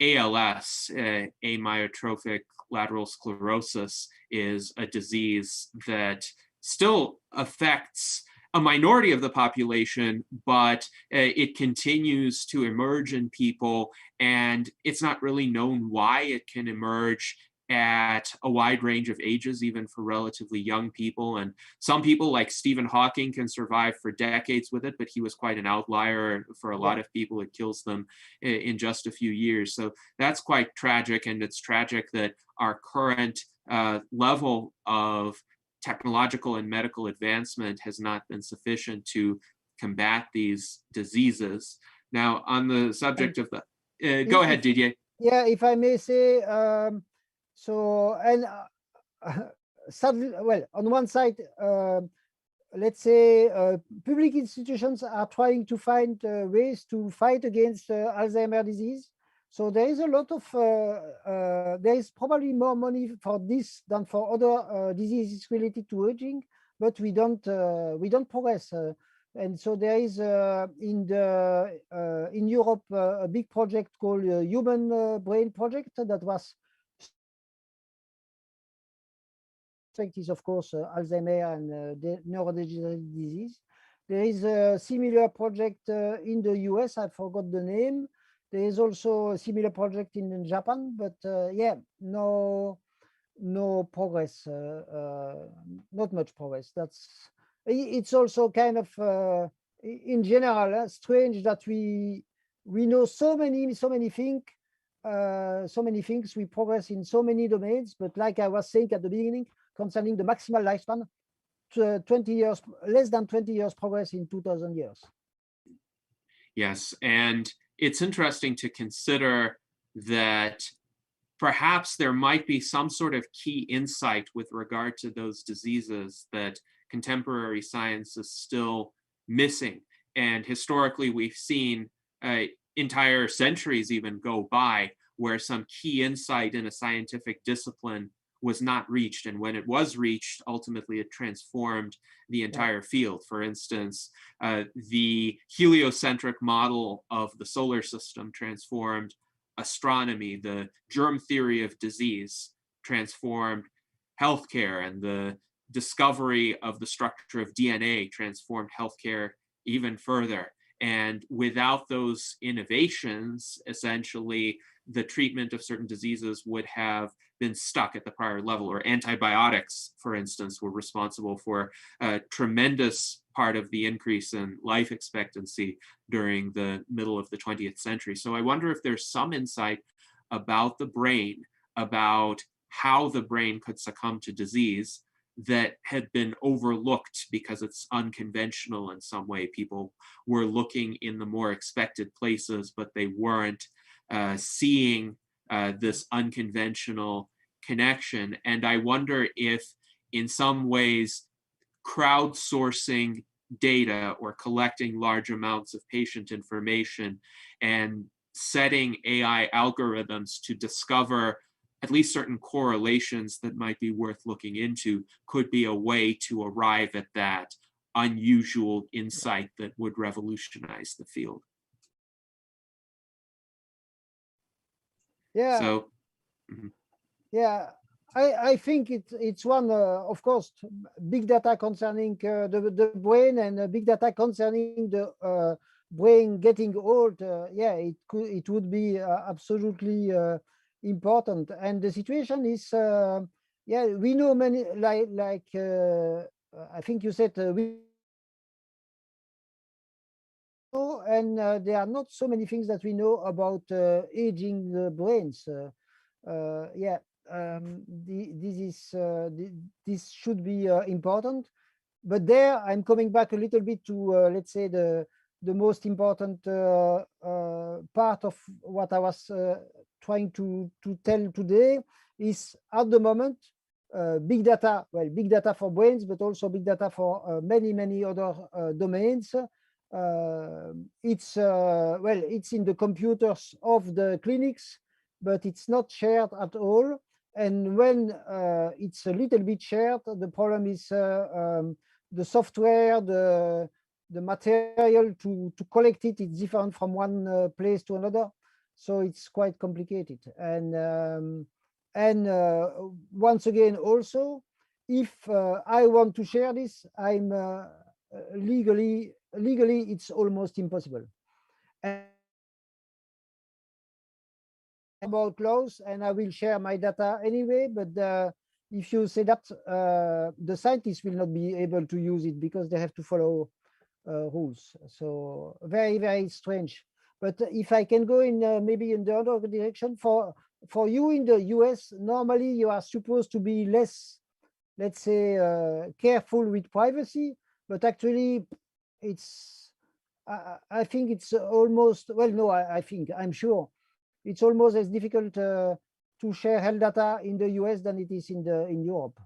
ALS, amyotrophic lateral sclerosis, is a disease that still affects a minority of the population, but it continues to emerge in people, and it's not really known why it can emerge at a wide range of ages, even for relatively young people. And some people, like Stephen Hawking, can survive for decades with it, but he was quite an outlier. For a lot of people, it kills them in just a few years. So that's quite tragic, and it's tragic that our current level of technological and medical advancement has not been sufficient to combat these diseases. Now, on the subject of the, go ahead, Didier. Yeah, if I may say, so, and sadly, well, on one side, let's say public institutions are trying to find ways to fight against Alzheimer's disease. So there is a lot of, there is probably more money for this than for other diseases related to aging, but we don't progress. And so there is in Europe a big project called Human Brain Project that was, is of course Alzheimer and neurodegenerative disease. There is a similar project in the US. I forgot the name. There is also a similar project in Japan, but yeah, no progress, not much progress. It's also kind of in general strange that we know so many things. We progress in so many domains, but like I was saying at the beginning, concerning the maximal lifespan, 20 years, less than 20 years progress in 2000 years. Yes, and it's interesting to consider that perhaps there might be some sort of key insight with regard to those diseases that contemporary science is still missing. And historically, we've seen entire centuries even go by where some key insight in a scientific discipline was not reached. And when it was reached, ultimately it transformed the entire field. For instance, the heliocentric model of the solar system transformed astronomy. The germ theory of disease transformed healthcare, and the discovery of the structure of DNA transformed healthcare even further. And without those innovations, essentially, the treatment of certain diseases would have been stuck at the prior level. Or antibiotics, for instance, were responsible for a tremendous part of the increase in life expectancy during the middle of the 20th century. So I wonder if there's some insight about the brain, about how the brain could succumb to disease, that had been overlooked because it's unconventional in some way. People were looking in the more expected places, but they weren't seeing this unconventional connection. And I wonder if, in some ways, crowdsourcing data or collecting large amounts of patient information and setting AI algorithms to discover at least certain correlations that might be worth looking into could be a way to arrive at that unusual insight that would revolutionize the field. Yeah. So, Yeah, I think it's one, of course, big data concerning the brain and big data concerning the brain getting old. Yeah, it would be absolutely important. And the situation is, yeah, we know many, like I think you said we know, and there are not so many things that we know about aging brains. Yeah. This should be important, but there I'm coming back a little bit to let's say the most important part of what I was trying to tell today is at the moment big data, well, big data for brains, but also big data for many other domains. It's well, it's in the computers of the clinics, but it's not shared at all. And when it's a little bit shared, the problem is the software, the material to collect it is different from one place to another. So it's quite complicated. And once again, also, if I want to share this, I'm legally it's almost impossible. And about laws, and I will share my data anyway, but if you say that, the scientists will not be able to use it because they have to follow rules. So very strange. But if I can go in maybe in the other direction, for you in the US, normally you are supposed to be less, let's say, careful with privacy, but actually it's, I think it's almost, well, no, I'm sure it's almost as difficult to share health data in the US than it is in Europe.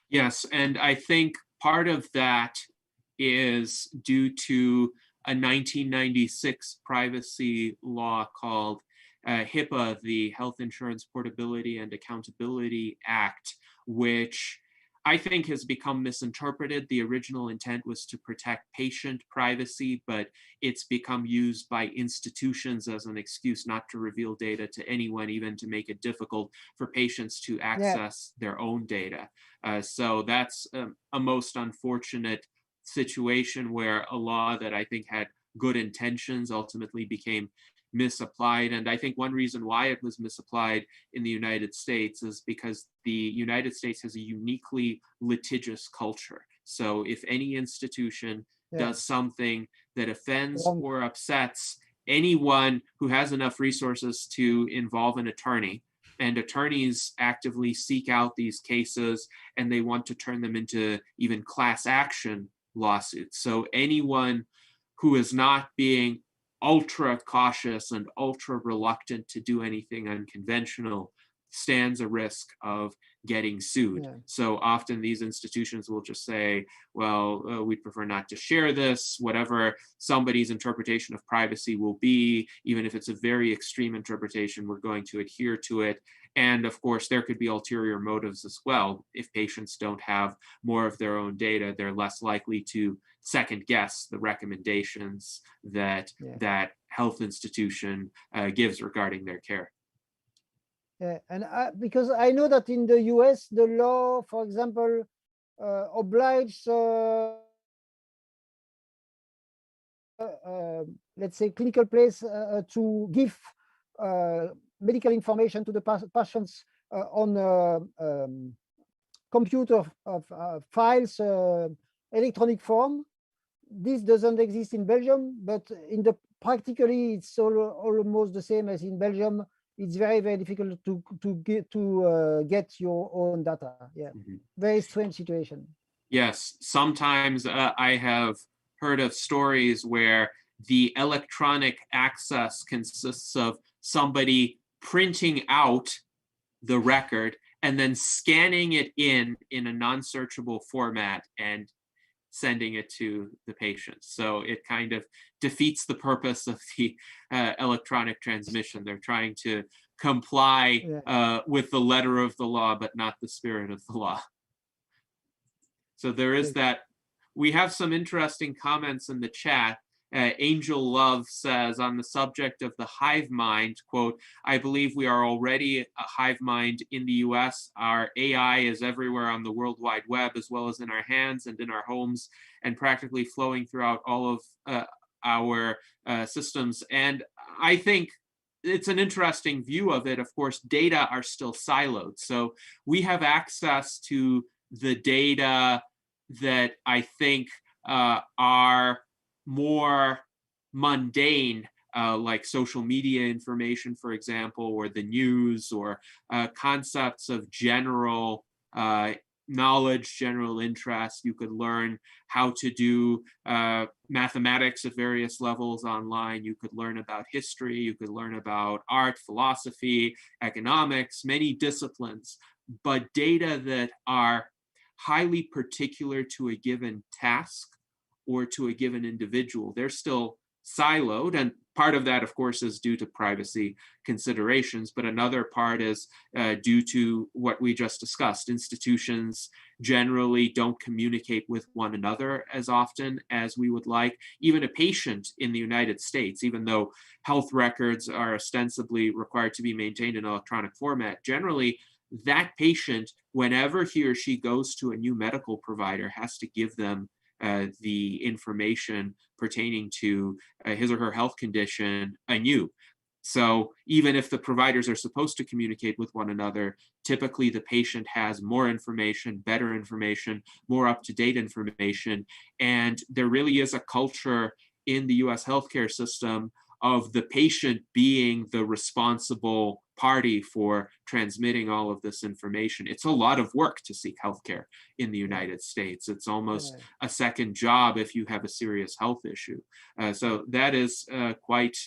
yes, and I think part of that is due to a 1996 privacy law called HIPAA, the Health Insurance Portability and Accountability Act, which I think has become misinterpreted. The original intent was to protect patient privacy, but it's become used by institutions as an excuse not to reveal data to anyone, even to make it difficult for patients to access their own data. So that's a most unfortunate situation where a law that I think had good intentions ultimately became misapplied. And I think one reason why it was misapplied in the United States is because the United States has a uniquely litigious culture. So if any institution does something that offends or upsets anyone who has enough resources to involve an attorney, and attorneys actively seek out these cases and they want to turn them into even class action lawsuits. So anyone who is not being ultra cautious and ultra reluctant to do anything unconventional stands a risk of getting sued. So often these institutions will just say, well, we prefer not to share this, whatever somebody's interpretation of privacy will be, even if it's a very extreme interpretation, we're going to adhere to it. And of course, there could be ulterior motives as well. If patients don't have more of their own data, they're less likely to second guess the recommendations that that health institution gives regarding their care. Yeah, and because I know that in the US, the law, for example, obliges, let's say, clinical place to give medical information to the patients on computer files, electronic form. This doesn't exist in Belgium, but in the practically it's almost the same as in Belgium. It's very difficult to get your own data. Yeah, very strange situation. Yes, sometimes I have heard of stories where the electronic access consists of somebody printing out the record and then scanning it in a non-searchable format and sending it to the patient. So it kind of defeats the purpose of the electronic transmission. They're trying to comply with the letter of the law, but not the spirit of the law. So there is that. We have some interesting comments in the chat. Angel Love says, on the subject of the hive mind, quote, I believe we are already a hive mind in the US. Our AI is everywhere on the World Wide Web, as well as in our hands and in our homes, and practically flowing throughout all of our systems. And I think it's an interesting view of it. Of course, data are still siloed. So we have access to the data that I think are more mundane, like social media information, for example, or the news, or concepts of general knowledge, general interest. You could learn how to do mathematics at various levels online. You could learn about history. You could learn about art, philosophy, economics, many disciplines. But data that are highly particular to a given task or to a given individual, they're still siloed. And part of that, of course, is due to privacy considerations, but another part is due to what we just discussed. Institutions generally don't communicate with one another as often as we would like. Even a patient in the United States, even though health records are ostensibly required to be maintained in electronic format, generally that patient, whenever he or she goes to a new medical provider, has to give them the information pertaining to his or her health condition anew. So even if the providers are supposed to communicate with one another, typically the patient has more information, better information, more up-to-date information. And there really is a culture in the US healthcare system of the patient being the responsible party for transmitting all of this information. It's a lot of work to seek healthcare in the United States. It's almost a second job if you have a serious health issue. So that is quite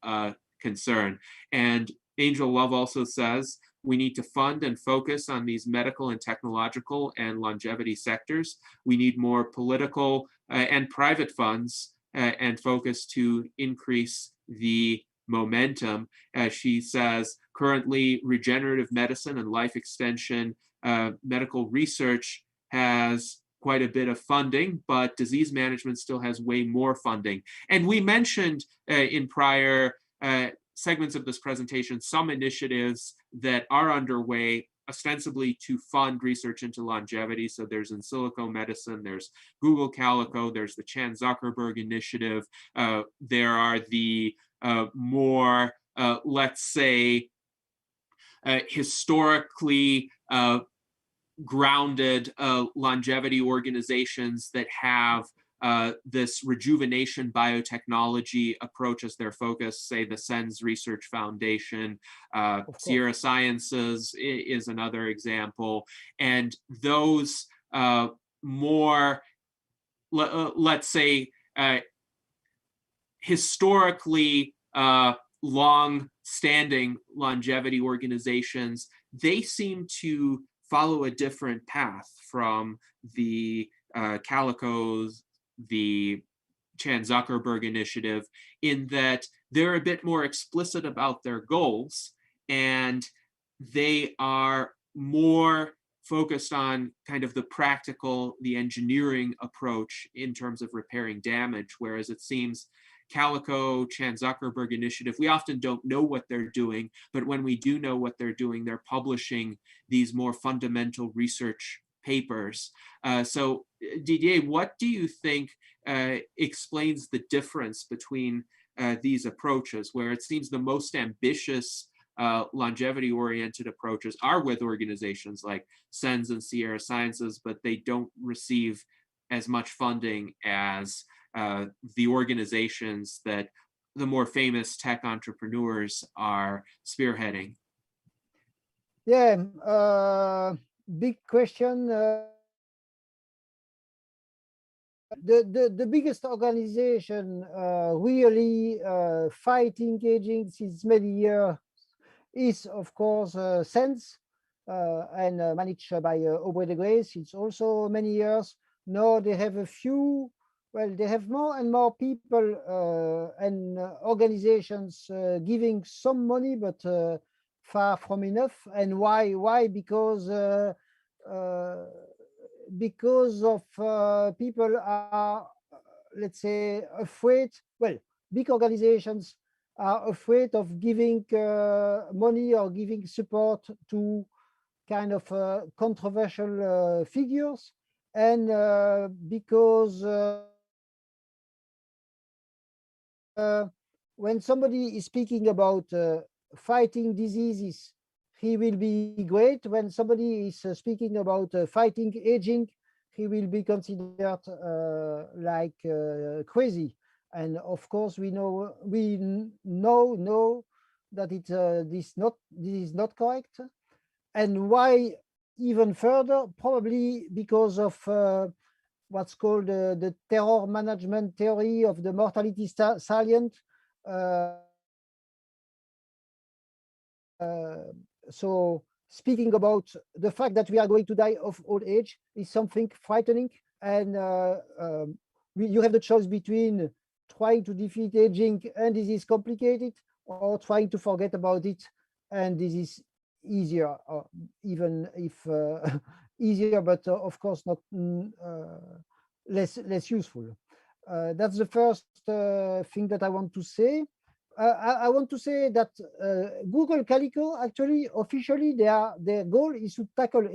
a concern. And Angel Love also says, we need to fund and focus on these medical and technological and longevity sectors. We need more political and private funds and focus to increase the momentum. As she says, currently regenerative medicine and life extension medical research has quite a bit of funding, but disease management still has way more funding. And we mentioned in prior segments of this presentation some initiatives that are underway ostensibly to fund research into longevity. So there's In Silico Medicine, there's Google Calico, there's the Chan Zuckerberg Initiative. There are the more, let's say, historically grounded longevity organizations that have this rejuvenation biotechnology approach as their focus, say the SENS Research Foundation. Sierra Sciences is another example. And those more, let's say, historically long-standing longevity organizations, they seem to follow a different path from the Calicos, the Chan Zuckerberg Initiative, in that they're a bit more explicit about their goals, and they are more focused on kind of the practical, the engineering approach in terms of repairing damage, whereas it seems Calico, Chan Zuckerberg Initiative, we often don't know what they're doing, but when we do know what they're doing, they're publishing these more fundamental research papers. So Didier, what do you think explains the difference between these approaches, where it seems the most ambitious longevity-oriented approaches are with organizations like SENS and Sierra Sciences, but they don't receive as much funding as the organizations that the more famous tech entrepreneurs are spearheading? Yeah, big question. The biggest organization really engaging since many years is, of course, SENS, and managed by Aubrey de Grey since also many years. No, they have a few. Well, they have more and more people and organizations giving some money, but far from enough. And why? Why? Uh, because of people are, let's say, afraid. Well, big organizations are afraid of giving money or giving support to kind of controversial figures, and because when somebody is speaking about fighting diseases, he will be great. When somebody is speaking about fighting aging, he will be considered like crazy. And of course, we know that this is not correct. And why even further? Probably because of what's called the terror management theory of the mortality salient. Uh, so speaking about the fact that we are going to die of old age is something frightening, and you have the choice between trying to defeat aging and this is complicated, or trying to forget about it and this is easier, even if easier, but of course not less useful. That's the first thing that I want to say. I want to say that Google Calico, actually officially their goal is to tackle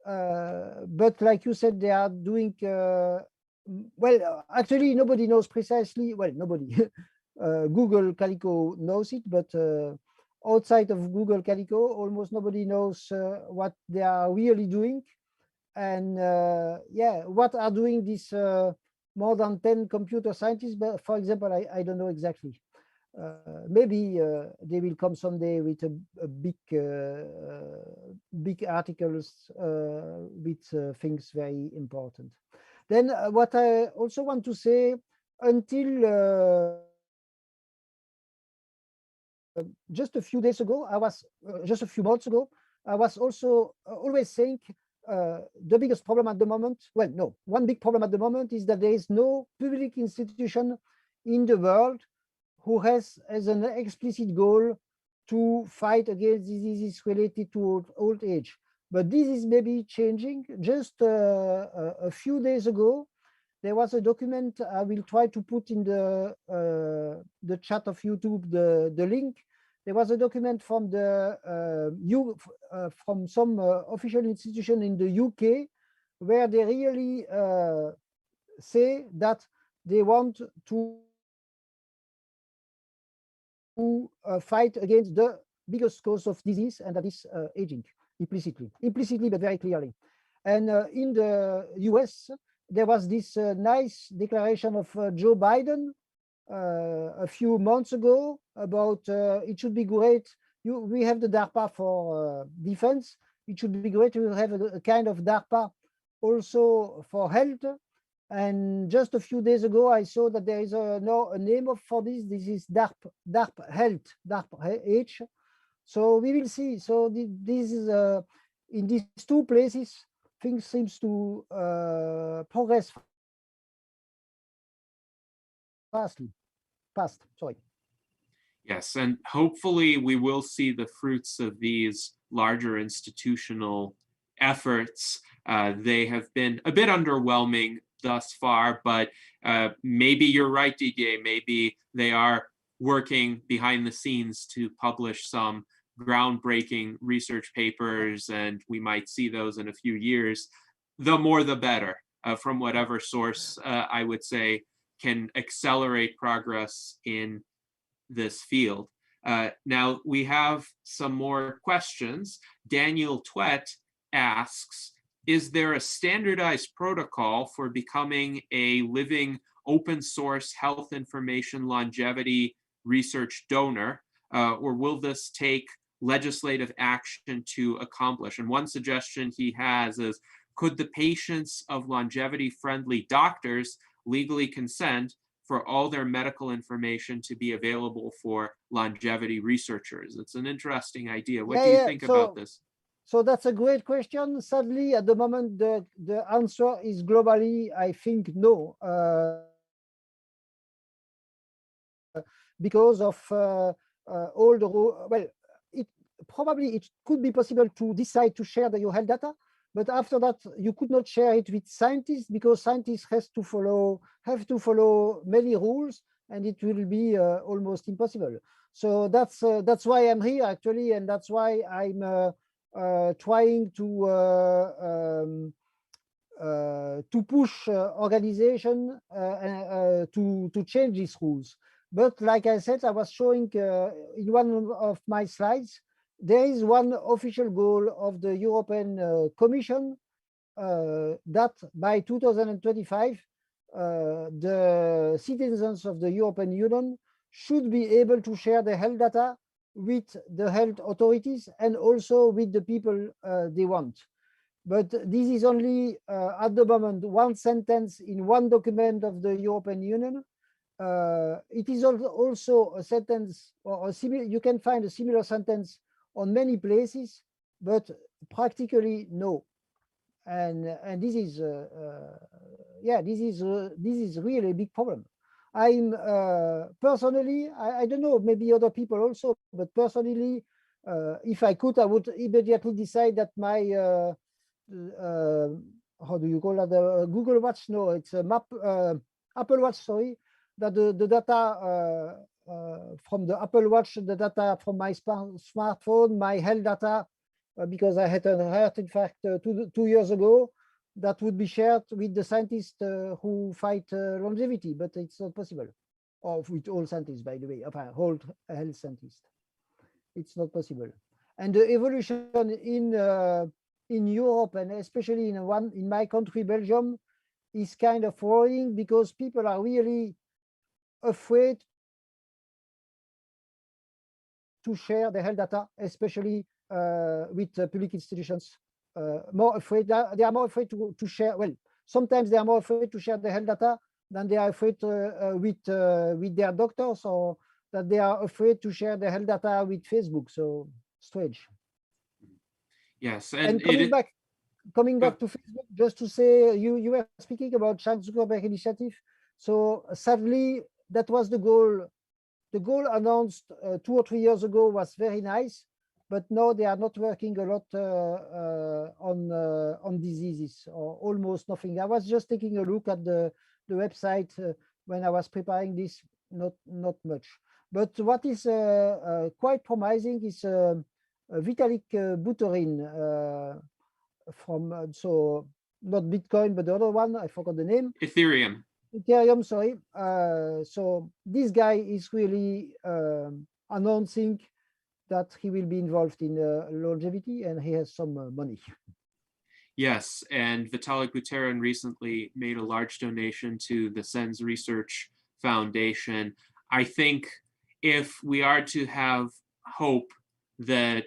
but like you said, they are doing well. Actually, nobody knows precisely. Well, nobody. Google Calico knows it, but outside of Google Calico, almost nobody knows what they are really doing. And yeah, what are doing these more than 10 computer scientists? But for example, I don't know exactly. Maybe they will come someday with a big articles with things very important. Then what I also want to say, until just a few days ago, just a few months ago, I was also always saying the biggest problem at the moment, well, no, one big problem at the moment is that there is no public institution in the world who has as an explicit goal to fight against diseases related to old age. But this is maybe changing. Just a few days ago, there was a document. I will try to put in the chat of YouTube the link. There was a document from from some official institution in the UK, where they really say that they want to fight against the biggest cause of disease, and that is aging, implicitly, but very clearly. And in the US, there was this nice declaration of Joe Biden a few months ago about it should be great. We have the DARPA for defense. It should be great to have a kind of DARPA also for health. And just a few days ago, I saw that there is a name for this. This is DARP Health, DARP H. So we will see. So this is in these two places, things seems to progress fast. Sorry. Yes, and hopefully we will see the fruits of these larger institutional efforts. They have been a bit underwhelming thus far, but maybe you're right, Didier. Maybe they are working behind the scenes to publish some groundbreaking research papers, and we might see those in a few years. The more the better, from whatever source, I would say, can accelerate progress in this field. Now we have some more questions. Daniel Twet asks, is there a standardized protocol for becoming a living open source health information longevity research donor, or will this take legislative action to accomplish? And one suggestion he has is, could the patients of longevity-friendly doctors legally consent for all their medical information to be available for longevity researchers? It's an interesting idea. What do you think about this? So that's a great question. Sadly, at the moment, the answer is globally, I think, no, because of all the well, it probably it could be possible to decide to share your health data, but after that, you could not share it with scientists because scientists have to follow many rules, and it will be almost impossible. So that's why I'm here actually, and that's why I'm trying to push organization to change these rules. But like I said, I was showing in one of my slides, there is one official goal of the European Commission that by 2025, the citizens of the European Union should be able to share their health data with the health authorities and also with the people they want. But this is only at the moment one sentence in one document of the European Union. It is also a sentence or a similar, you can find a similar sentence on many places, but practically no. And this is this is really a big problem. I'm personally, I don't know, maybe other people also, but personally, if I could, I would immediately decide that my how do you call that, the Google Watch? No, it's a map, Apple Watch, sorry, that the data from the Apple Watch, the data from my smartphone, my health data, because I had a heart infarct 2 years ago, that would be shared with the scientists who fight longevity, but it's not possible. Or with all scientists, by the way, whole health scientists. It's not possible. And the evolution in Europe, and especially in my country, Belgium, is kind of worrying because people are really afraid to share their health data, especially with public institutions. More afraid, they are more afraid to share. Well, sometimes they are more afraid to share their health data than they are afraid with their doctors, or that they are afraid to share their health data with Facebook. So strange. Yes, and coming back to Facebook, just to say, you were speaking about Charles Zuckerberg initiative. So sadly, that was the goal. The goal announced 2 or 3 years ago was very nice, but now they are not working a lot on diseases, or almost nothing. I was just taking a look at the website when I was preparing this. Not much. But what is quite promising is Vitalik Buterin from so not Bitcoin, but the other one, I forgot the name. Ethereum. Ethereum, sorry. So this guy is really announcing that he will be involved in longevity, and he has some money. Yes, and Vitalik Buterin recently made a large donation to the SENS Research Foundation. I think if we are to have hope that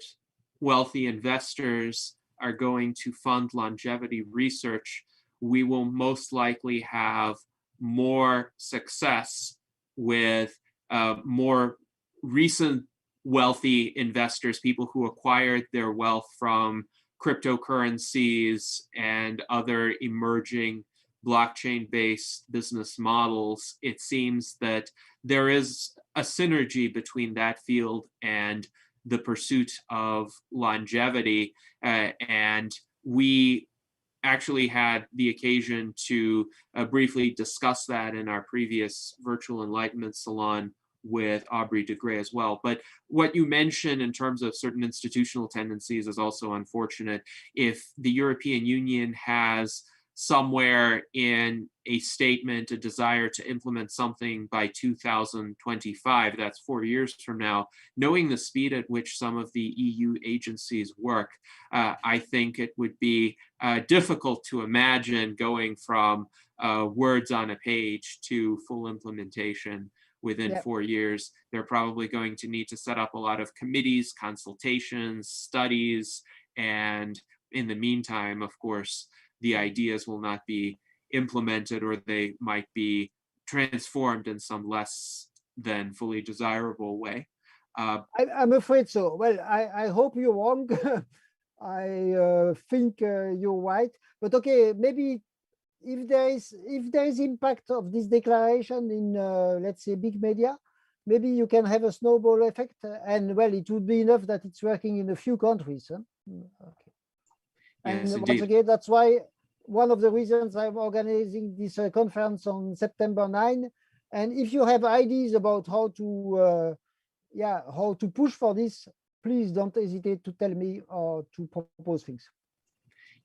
wealthy investors are going to fund longevity research, we will most likely have more success with more recent wealthy investors, people who acquired their wealth from cryptocurrencies and other emerging blockchain-based business models. It seems that there is a synergy between that field and the pursuit of longevity. And we actually had the occasion to briefly discuss that in our previous Virtual Enlightenment Salon with Aubrey de Grey as well. But what you mentioned in terms of certain institutional tendencies is also unfortunate. If the European Union has somewhere in a statement a desire to implement something by 2025, that's 4 years from now, knowing the speed at which some of the EU agencies work, I think it would be difficult to imagine going from words on a page to full implementation within 4 years. They're probably going to need to set up a lot of committees, consultations, studies, and in the meantime, of course, the ideas will not be implemented, or they might be transformed in some less than fully desirable way. I'm afraid so. Well, I hope you're wrong. I think you're right. But okay, maybe if there is impact of this declaration in let's say big media, maybe you can have a snowball effect, and well, it would be enough that it's working in a few countries. Huh? Okay. Yes, And once indeed. again, that's why one of the reasons I'm organizing this conference on September 9. And if you have ideas about how to how to push for this, please don't hesitate to tell me or to propose things.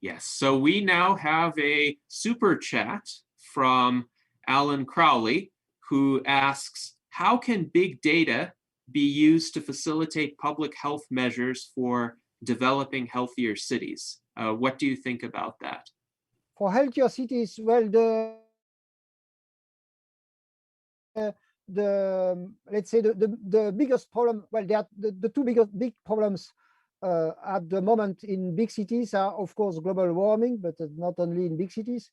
Yes, so we now have a super chat from Alan Crowley, who asks, how can big data be used to facilitate public health measures for developing healthier cities? What do you think about that? For healthier cities, well, let's say the biggest problem, well, there are the two big problems at the moment in big cities are, of course, global warming, but not only in big cities,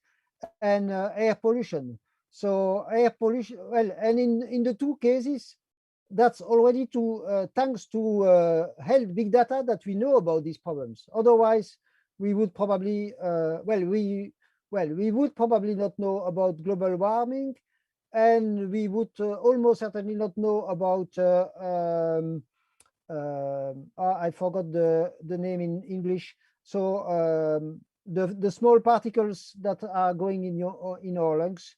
and air pollution. So air pollution, well, and in the two cases, that's already thanks to health big data that we know about these problems. Otherwise, we would probably we would probably not know about global warming, and we would almost certainly not know about I forgot the name in English. So the small particles that are going in our lungs.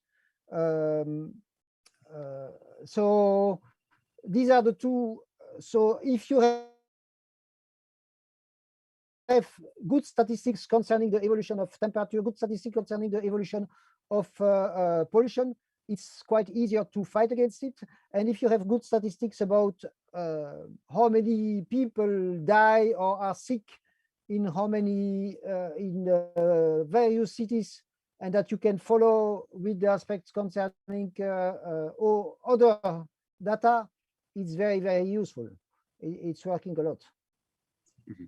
So these are the two. So if you have good statistics concerning the evolution of temperature, good statistics concerning the evolution of pollution, it's quite easier to fight against it. And if you have good statistics about how many people die or are sick in how many in various cities, and that you can follow with the aspects concerning or other data, it's very, very useful. It's working a lot. Mhm.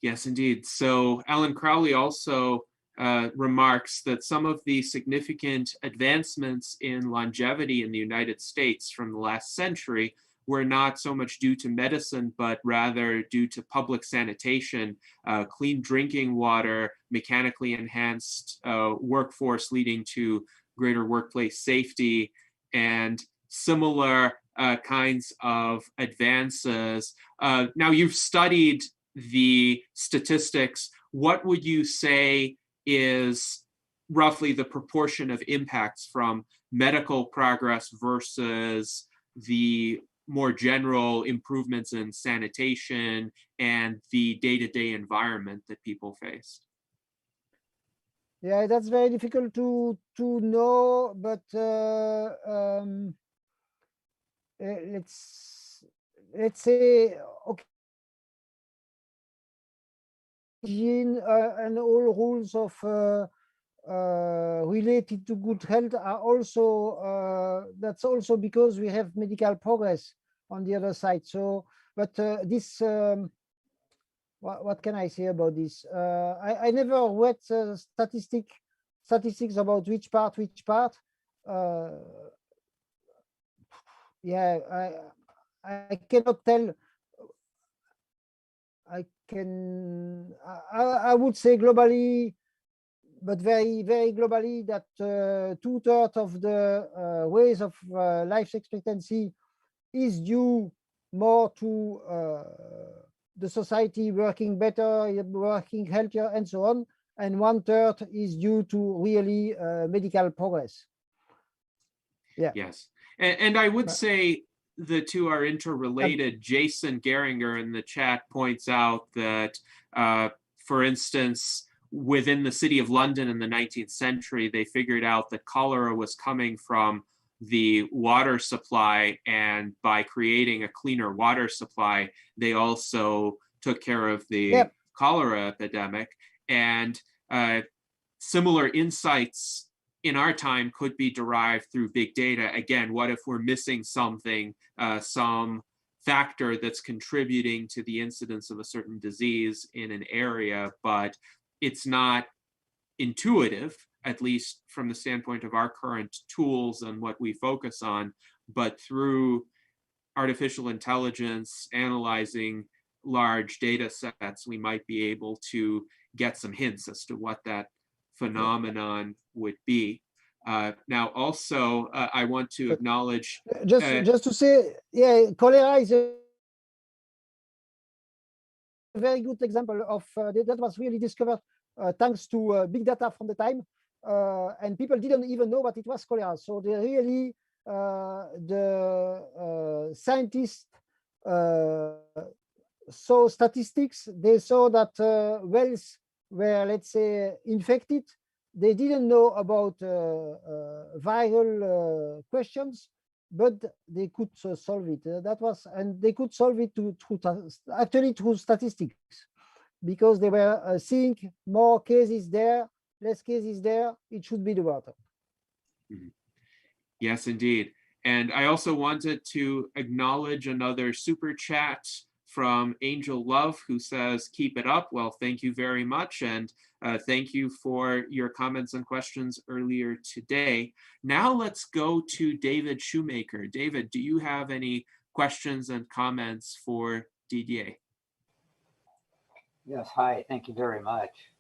Yes, indeed. So Alan Crowley also remarks that some of the significant advancements in longevity in the United States from the last century were not so much due to medicine, but rather due to public sanitation, clean drinking water, mechanically enhanced workforce leading to greater workplace safety, and similar kinds of advances. Now, you've studied the statistics. What would you say is roughly the proportion of impacts from medical progress versus the more general improvements in sanitation and the day-to-day environment that people face? Yeah, that's very difficult to know, but let's say, okay, hygiene and all rules of related to good health are also that's also because we have medical progress on the other side. So, but this what can I say about this? I never read statistics about which part. Yeah, I cannot tell. I would say globally, but very, very globally, that 2/3 of the ways of life expectancy is due more to the society working better, working healthier, and so on. And 1/3 is due to really medical progress. Yeah. Yes. And I would say the two are interrelated. Jason Geringer in the chat points out that, for instance, within the city of London in the 19th century, they figured out that cholera was coming from the water supply, and by creating a cleaner water supply, they also took care of the cholera epidemic. And similar insights in our time could be derived through big data. Again, what if we're missing something, some factor that's contributing to the incidence of a certain disease in an area, but it's not intuitive, at least from the standpoint of our current tools and what we focus on, but through artificial intelligence, analyzing large data sets, we might be able to get some hints as to what that phenomenon would be. Now, also, I want to acknowledge just to say, yeah, cholera is a very good example of that was really discovered thanks to big data from the time, and people didn't even know what it was cholera. So they really the scientists saw statistics. They saw that wells were, let's say, infected. They didn't know about viral questions, but they could solve it. That was, and they could solve it actually through statistics, because they were seeing more cases there, less cases there. It should be the water. Mhm. Yes, indeed. And I also wanted to acknowledge another super chat from Angel Love, who says, keep it up. Well, thank you very much. And thank you for your comments and questions earlier today. Now let's go to David Shoemaker. David, do you have any questions and comments for Didier? Yes, hi, thank you very much.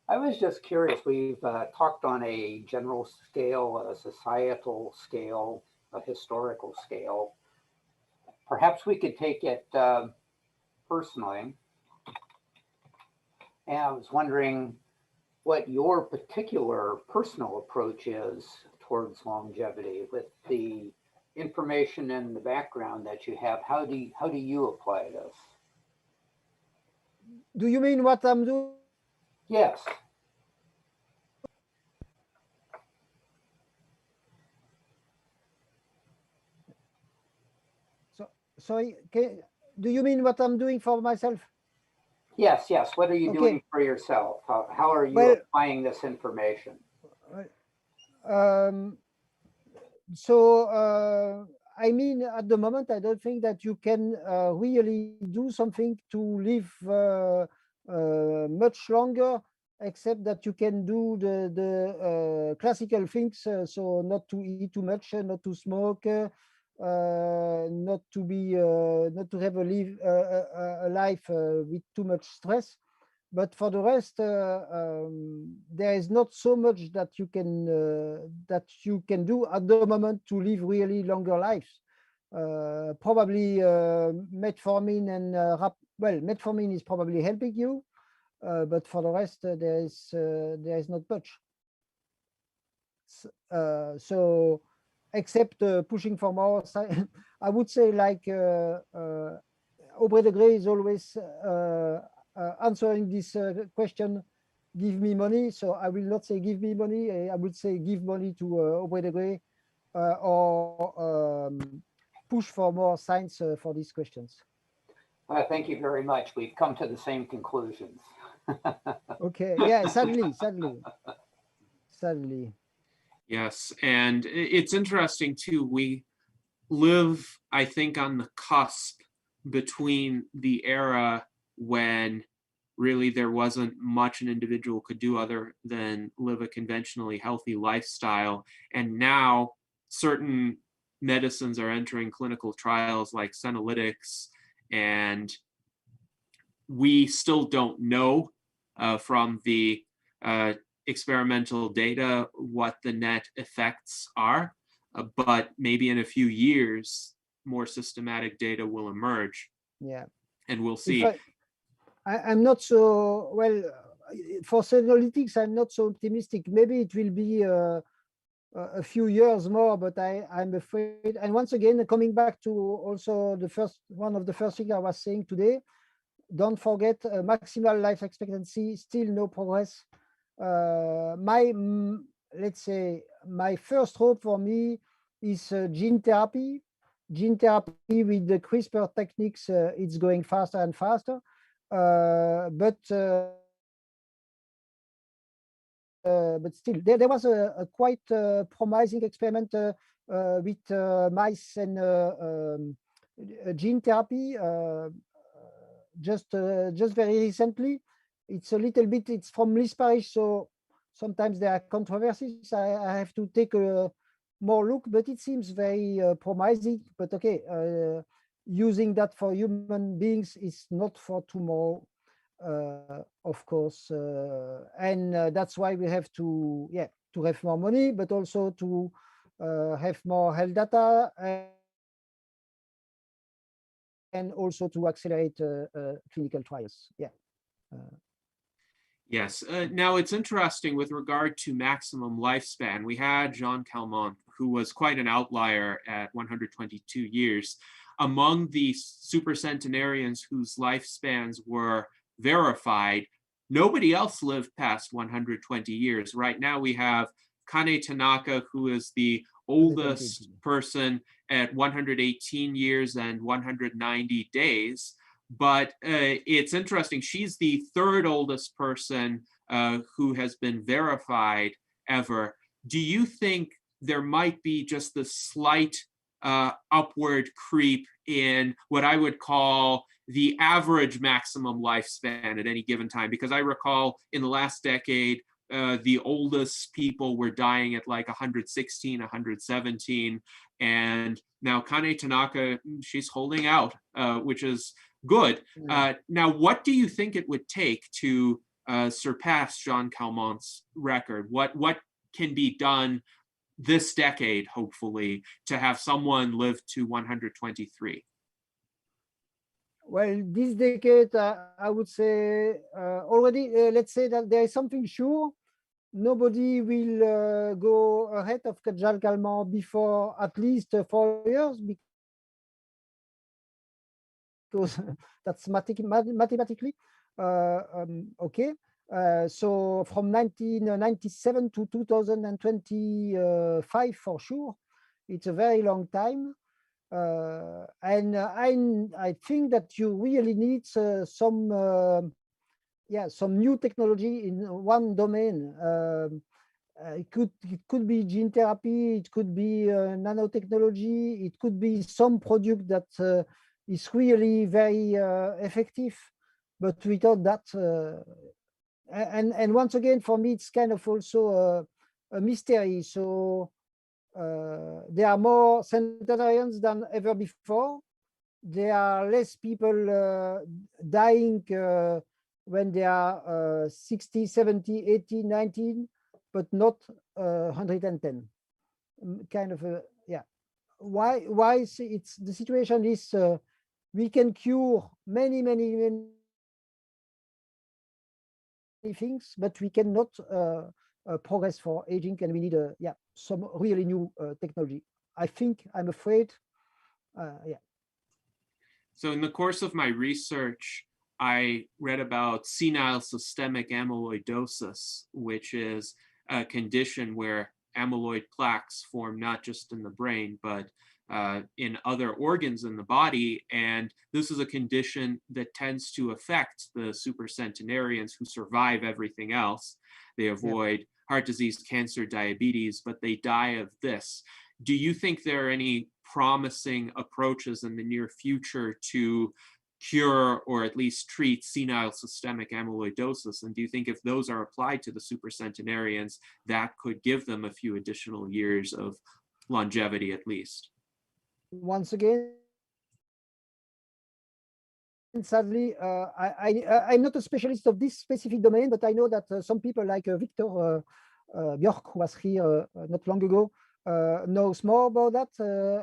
I was just curious, we've talked on a general scale, a societal scale, a historical scale. Perhaps we could take it personally. And I was wondering what your particular personal approach is towards longevity with the information and the background that you have. How do you apply this? Do you mean what I'm doing? Yes. Sorry, do you mean what I'm doing for myself? Yes, yes. What are you doing for yourself? How are you applying this information? I mean, at the moment, I don't think that you can really do something to live much longer, except that you can do the classical things. So not to eat too much, not to smoke, not to be, not to have a life with too much stress. But for the rest, there is not so much that you can do at the moment to live really longer lives. Probably metformin and metformin is probably helping you, but for the rest, there is not much. So except pushing for more, I would say, like Aubrey de Grey is always answering this question, give me money. So I will not say give me money. I would say give money to Aubrey de Grey, or push for more science for these questions. Thank you very much. We've come to the same conclusions. Okay. Yeah. Sadly. Yes, and it's interesting too. We live, I think, on the cusp between the era when really there wasn't much an individual could do other than live a conventionally healthy lifestyle. And now certain medicines are entering clinical trials like senolytics, and we still don't know from the experimental data what the net effects are, but maybe in a few years, more systematic data will emerge. Yeah. And we'll see. I'm not so, well, for senolytics, I'm not so optimistic. Maybe it will be a few years more, but I'm afraid. And once again, coming back to also one of the first things I was saying today, don't forget maximal life expectancy, still no progress. Let's say my first hope for me is gene therapy. Gene therapy with the CRISPR techniques, it's going faster and faster. But still, there was a quite promising experiment with mice and gene therapy just very recently. It's a little bit, it's from Liz Parrish, so sometimes there are controversies. I have to take a more look, but it seems very promising. But okay, using that for human beings is not for tomorrow, of course, and that's why we have to, yeah, to have more money, but also to have more health data, and also to accelerate clinical trials. Yeah. Yes. Now it's interesting with regard to maximum lifespan. We had Jean Calment, who was quite an outlier at 122 years. Among the supercentenarians whose lifespans were verified, nobody else lived past 120 years. Right now we have Kane Tanaka, who is the oldest person at 118 years and 190 days. But it's interesting, she's the third oldest person who has been verified ever. Do you think there might be just the slight upward creep in what I would call the average maximum lifespan at any given time? Because I recall in the last decade, the oldest people were dying at like 116, 117. And now Kane Tanaka, she's holding out, which is good. Now, what do you think it would take to surpass Jean Calment's record? What can be done this decade, hopefully, to have someone live to 123? Well, this decade, I would say already, let's say that there is something sure. Nobody will go ahead of Jean Calment before at least 4 years, because that's mathematically okay. So from 1997 to 2025 for sure, it's a very long time. And I think that you really need some new technology in one domain. It could be gene therapy, it could be nanotechnology, it could be some product that is really very effective. But without that, and once again, for me, it's kind of also a mystery. So there are more centenarians than ever before. There are less people dying when they are 60, 70, 80, 19, but not 110. Kind of a, yeah. Why it's the situation is we can cure many things, but we cannot progress for aging, and we need some really new technology. I'm afraid, yeah. So in the course of my research, I read about senile systemic amyloidosis, which is a condition where amyloid plaques form not just in the brain, but in other organs in the body. And this is a condition that tends to affect the supercentenarians who survive everything else. They avoid heart disease, cancer, diabetes, but they die of this. Do you think there are any promising approaches in the near future to cure or at least treat senile systemic amyloidosis? And do you think if those are applied to the supercentenarians, that could give them a few additional years of longevity at least? Once again, sadly, I'm not a specialist of this specific domain, but I know that some people like Victor Björk, who was here not long ago, knows more about that.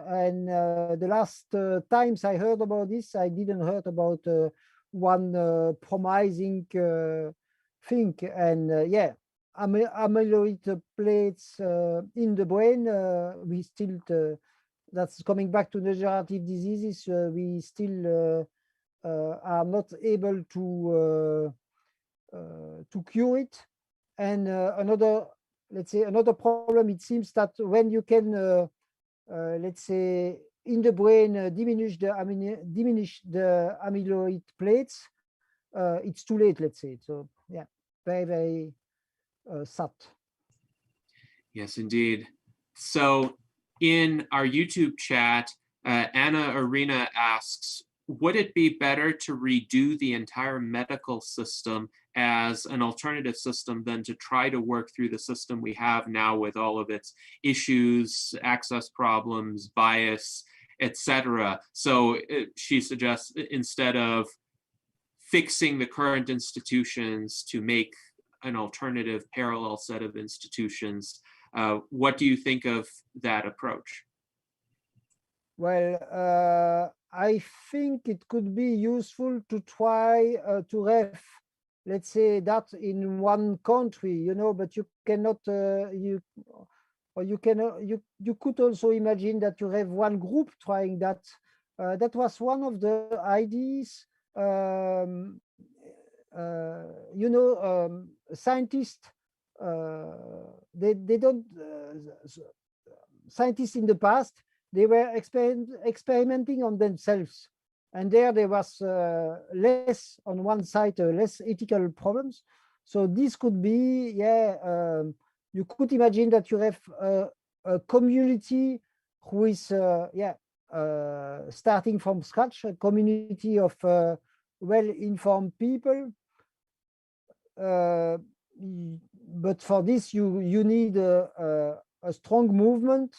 And the last times I heard about this, I didn't heard about one promising thing. And amyloid plates in the brain, we still, that's coming back to degenerative diseases, we still are not able to cure it. And another problem, it seems that when you can, let's say, in the brain diminish the amyloid plates, it's too late, let's say. So yeah, very sad. Yes, indeed. So in our YouTube chat, Anna Arena asks, would it be better to redo the entire medical system as an alternative system than to try to work through the system we have now with all of its issues, access problems, bias, etc. So she suggests instead of fixing the current institutions to make an alternative parallel set of institutions, what do you think of that approach? Well, I think it could be useful to try to have, let's say, that in one country, you know, but you cannot, you could also imagine that you have one group trying that. That was one of the ideas. You know, scientists, they don't, scientists in the past, they were experimenting on themselves. And there was less, on one side, less ethical problems. So this could be, yeah, you could imagine that you have a community who is, yeah, starting from scratch, a community of well-informed people. But for this, you need a strong movement,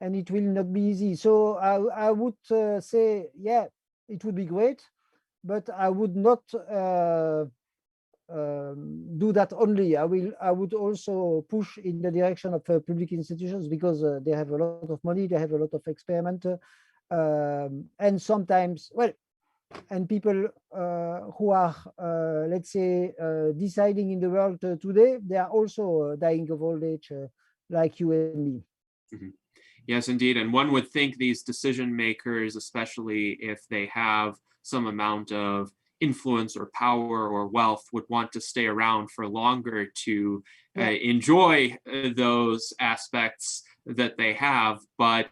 and it will not be easy. So I would say, yeah, it would be great, but I would not do that only. I would also push in the direction of public institutions, because they have a lot of money, they have a lot of experiment, and sometimes, well, and people who are, let's say, deciding in the world today, they are also dying of old age, like you and me. Mm-hmm. Yes, indeed. And one would think these decision makers, especially if they have some amount of influence or power or wealth, would want to stay around for longer to enjoy those aspects that they have. But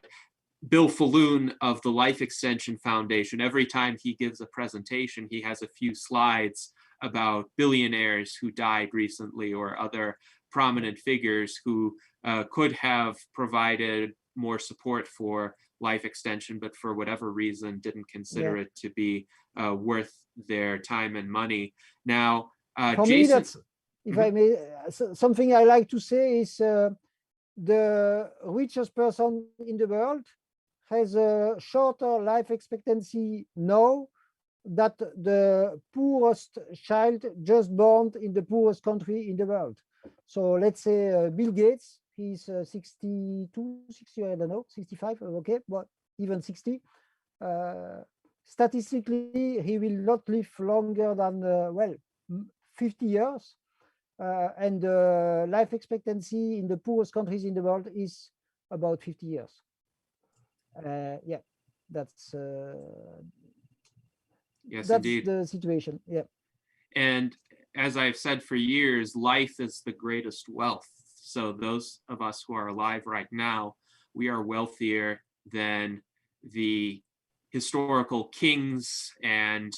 Bill Falloon of the Life Extension Foundation, every time he gives a presentation, he has a few slides about billionaires who died recently or other prominent figures who could have provided more support for life extension, but for whatever reason didn't consider it to be worth their time and money. Now, for Jason, me, that's, if I may, something I like to say is the richest person in the world has a shorter life expectancy now that the poorest child just born in the poorest country in the world. So let's say Bill Gates, he's 62, 60, I don't know, 65, okay, but even 60. Statistically, he will not live longer than, well, 50 years. And life expectancy in the poorest countries in the world is about 50 years. Yeah, that's yes, that's indeed. the situation. Yeah. And as I've said for years, life is the greatest wealth. So those of us who are alive right now, we are wealthier than the historical kings and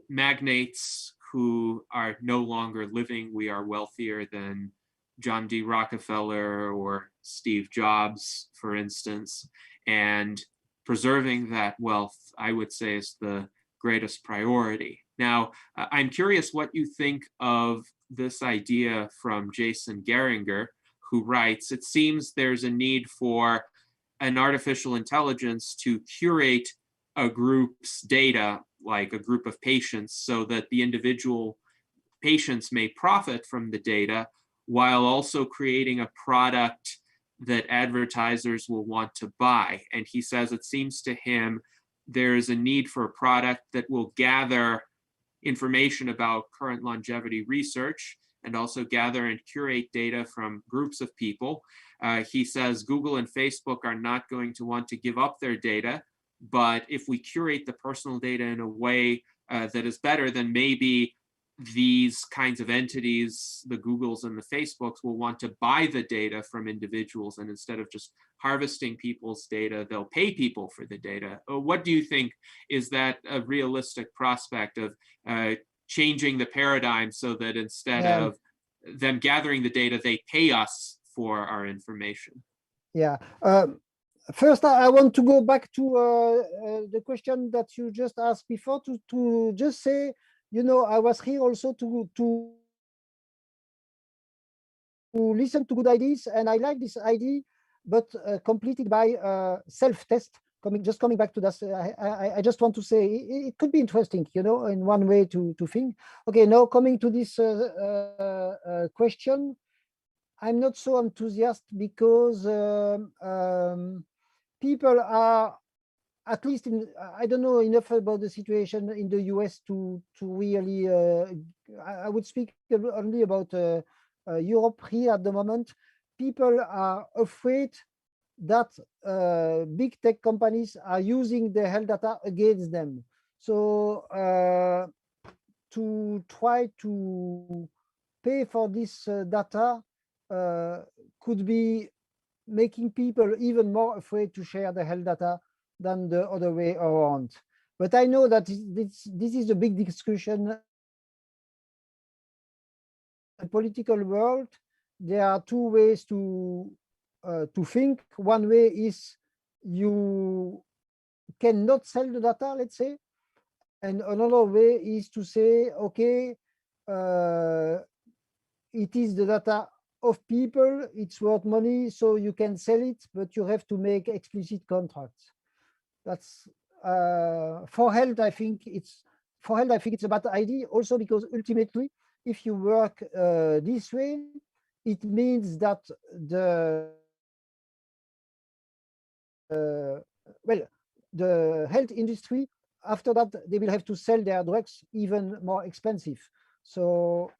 magnates who are no longer living. We are wealthier than John D. Rockefeller or Steve Jobs, for instance. And preserving that wealth, I would say, is the greatest priority. Now, I'm curious what you think of this idea from Jason Geringer, who writes, it seems there's a need for an artificial intelligence to curate a group's data, like a group of patients, so that the individual patients may profit from the data while also creating a product that advertisers will want to buy. And he says it seems to him there is a need for a product that will gather information about current longevity research and also gather and curate data from groups of people. He says Google and Facebook are not going to want to give up their data, but if we curate the personal data in a way that is better, then maybe these kinds of entities, the Googles and the Facebooks, will want to buy the data from individuals, and instead of just harvesting people's data, they'll pay people for the data. What do you think? Is that a realistic prospect of changing the paradigm so that instead of them gathering the data, they pay us for our information? Yeah. First, I want to go back to the question that you just asked before, to just say, you know, I was here also to listen to good ideas, and I like this idea, but completed by self-test. coming back to this, I just want to say it could be interesting, you know, in one way to think. Okay, now coming to this question, I'm not so enthusiastic because people are, at least in, I don't know enough about the situation in the US to really, I would speak only about Europe here at the moment. People are afraid that big tech companies are using the health data against them. So to try to pay for this data could be making people even more afraid to share the health data than the other way around. But I know that this is a big discussion. In the political world, there are two ways to think. One way is you cannot sell the data, let's say, and another way is to say, okay, it is the data of people, it's worth money, so you can sell it, but you have to make explicit contracts. That's for health. I think it's a bad idea. Also, because ultimately, if you work this way, it means that the the health industry, after that, they will have to sell their drugs even more expensive. So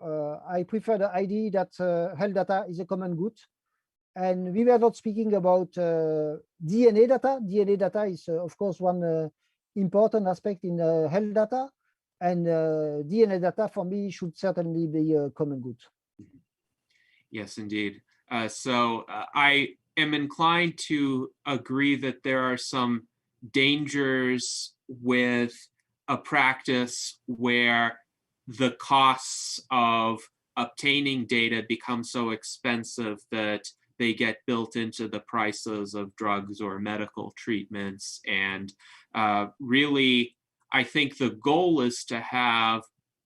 I prefer the idea that health data is a common good. And we were not speaking about DNA data. DNA data is, of course, one important aspect in health data. And DNA data, for me, should certainly be a common good. Yes, indeed. So I am inclined to agree that there are some dangers with a practice where the costs of obtaining data become so expensive that they get built into the prices of drugs or medical treatments. And really, I think the goal is to have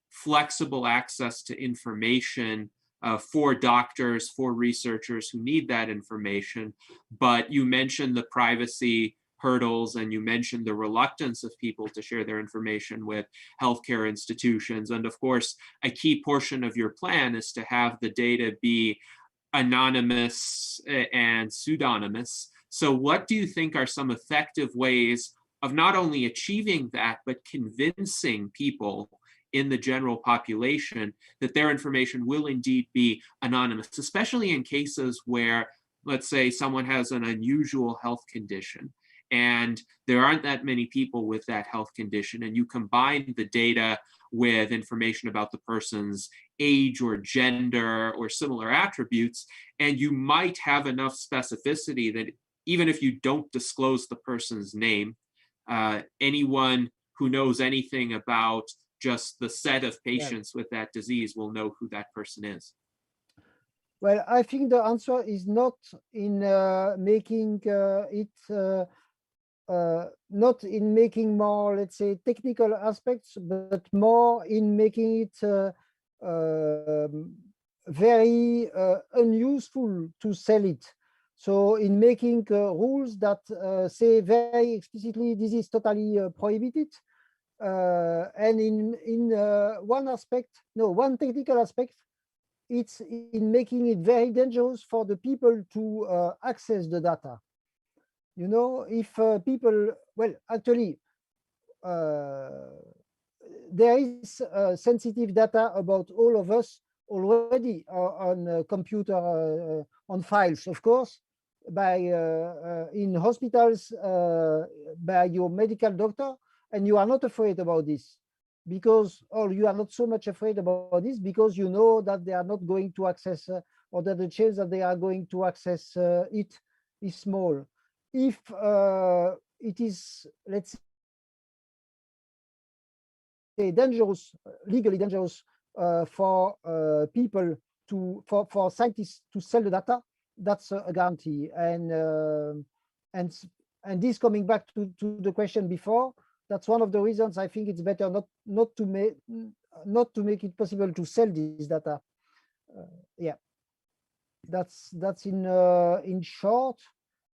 flexible access to information for doctors, for researchers who need that information. But you mentioned the privacy hurdles, and you mentioned the reluctance of people to share their information with healthcare institutions. And of course, a key portion of your plan is to have the data be anonymous and pseudonymous. So what do you think are some effective ways of not only achieving that, but convincing people in the general population that their information will indeed be anonymous, especially in cases where, let's say, someone has an unusual health condition and there aren't that many people with that health condition, and you combine the data with information about the person's age or gender or similar attributes, and you might have enough specificity that even if you don't disclose the person's name, anyone who knows anything about just the set of patients with that disease will know who that person is. Well, I think the answer is not in making it not in making more, let's say, technical aspects, but more in making it very unuseful to sell it. So in making rules that say very explicitly this is totally prohibited. And in one technical aspect, it's in making it very dangerous for the people to access the data. You know, if people, well, actually, there is sensitive data about all of us already on computer, on files, of course, by in hospitals, by your medical doctor, and you are not afraid about this because, or you are not so much afraid about this because you know that they are not going to access, or that the chance that they are going to access it is small. If it is, let's say, dangerous, legally dangerous for people to, for scientists to sell the data, that's a guarantee. And this, coming back to the question before, that's one of the reasons I think it's better not to make it possible to sell this data. Yeah, that's in short.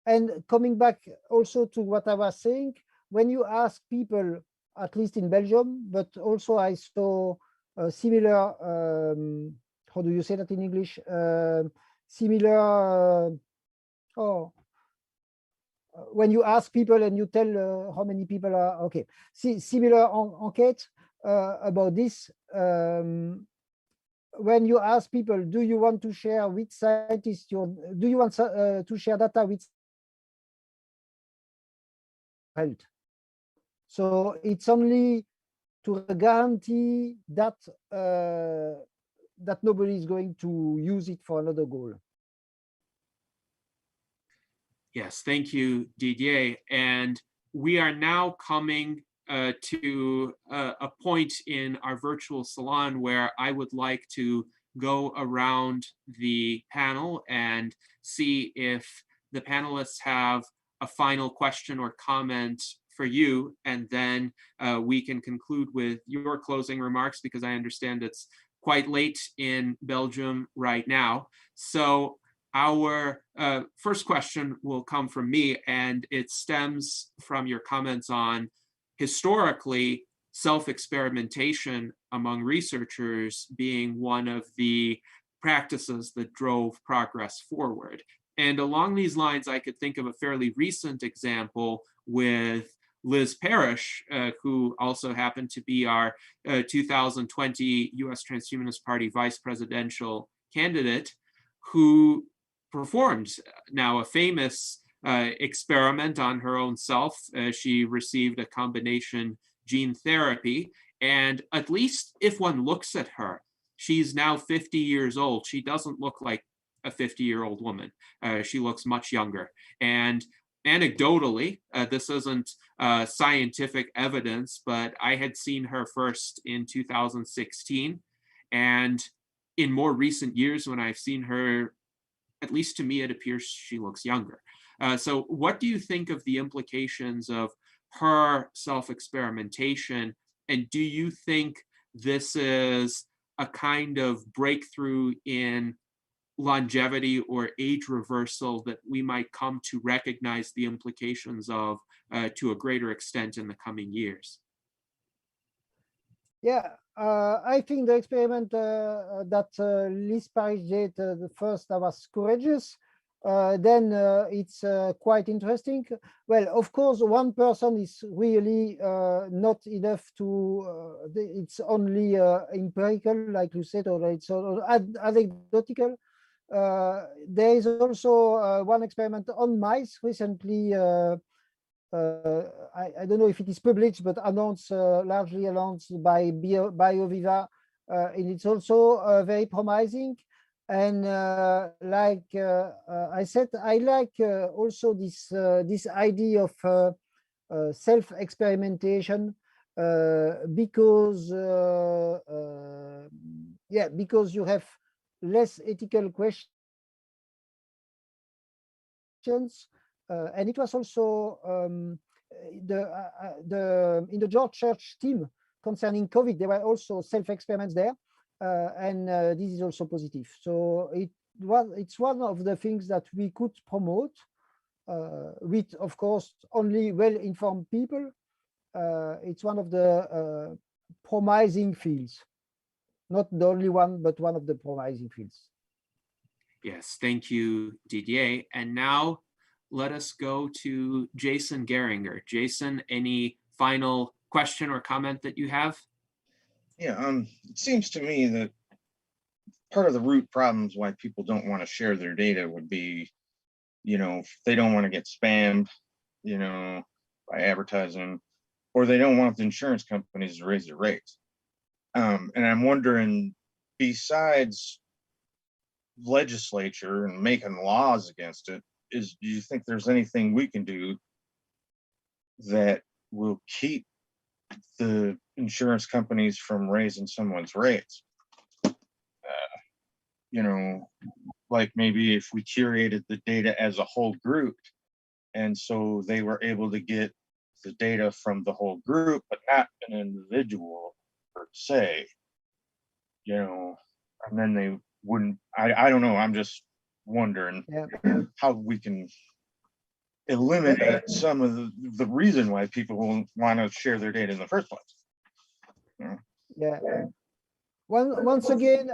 And coming back also to what I was saying, when you ask people, at least in Belgium, but also I saw similar, how do you say that in English? Similar, oh, when you ask people and you tell how many people are, okay, similar enquete about this. When you ask people, do you want to share with scientists do you want to share data with health? So it's only to guarantee that that nobody is going to use it for another goal. Yes, thank you, Didier. And we are now coming to a point in our virtual salon where I would like to go around the panel and see if the panelists have a final question or comment for you, and then we can conclude with your closing remarks, because I understand it's quite late in Belgium right now. So our first question will come from me, and it stems from your comments on historically self-experimentation among researchers being one of the practices that drove progress forward. And along these lines, I could think of a fairly recent example with Liz Parrish, who also happened to be our 2020 US Transhumanist Party vice presidential candidate, who performed now a famous experiment on her own self. She received a combination gene therapy, and at least if one looks at her, she's now 50 years old. She doesn't look like a 50-year-old woman. She looks much younger. And anecdotally, this isn't scientific evidence, but I had seen her first in 2016. And in more recent years, when I've seen her, at least to me, it appears she looks younger. So what do you think of the implications of her self-experimentation? And do you think this is a kind of breakthrough in longevity or age reversal that we might come to recognize the implications of to a greater extent in the coming years? Yeah, I think the experiment that Liz Parrish did, the first that was courageous, then it's quite interesting. Well, of course, one person is really not enough to, it's only empirical, like you said, or it's anecdotal. There is also one experiment on mice recently. I don't know if it is published, but announced, largely announced by BioViva, and it's also very promising. And like I said, I like also this idea of self-experimentation because yeah, because you have less ethical questions. And it was also in the George Church team concerning COVID, there were also self-experiments there, and this is also positive. So it's one of the things that we could promote with, of course, only well-informed people. It's one of the promising fields, not the only one, but one of the promising fields. Yes, thank you, Didier. And now let us go to Jason Geringer. Jason, any final question or comment that you have? Yeah, it seems to me that part of the root problems why people don't want to share their data would be, if they don't want to get spammed, by advertising, or they don't want the insurance companies to raise their rates. And I'm wondering, besides legislature and making laws against it, do you think there's anything we can do that will keep the insurance companies from raising someone's rates? Like maybe if we curated the data as a whole group, and so they were able to get the data from the whole group, but not an individual per se, and then they wouldn't, I don't know, I'm just wondering how we can eliminate some of the reason why people won't want to share their data in the first place. Yeah. Once again,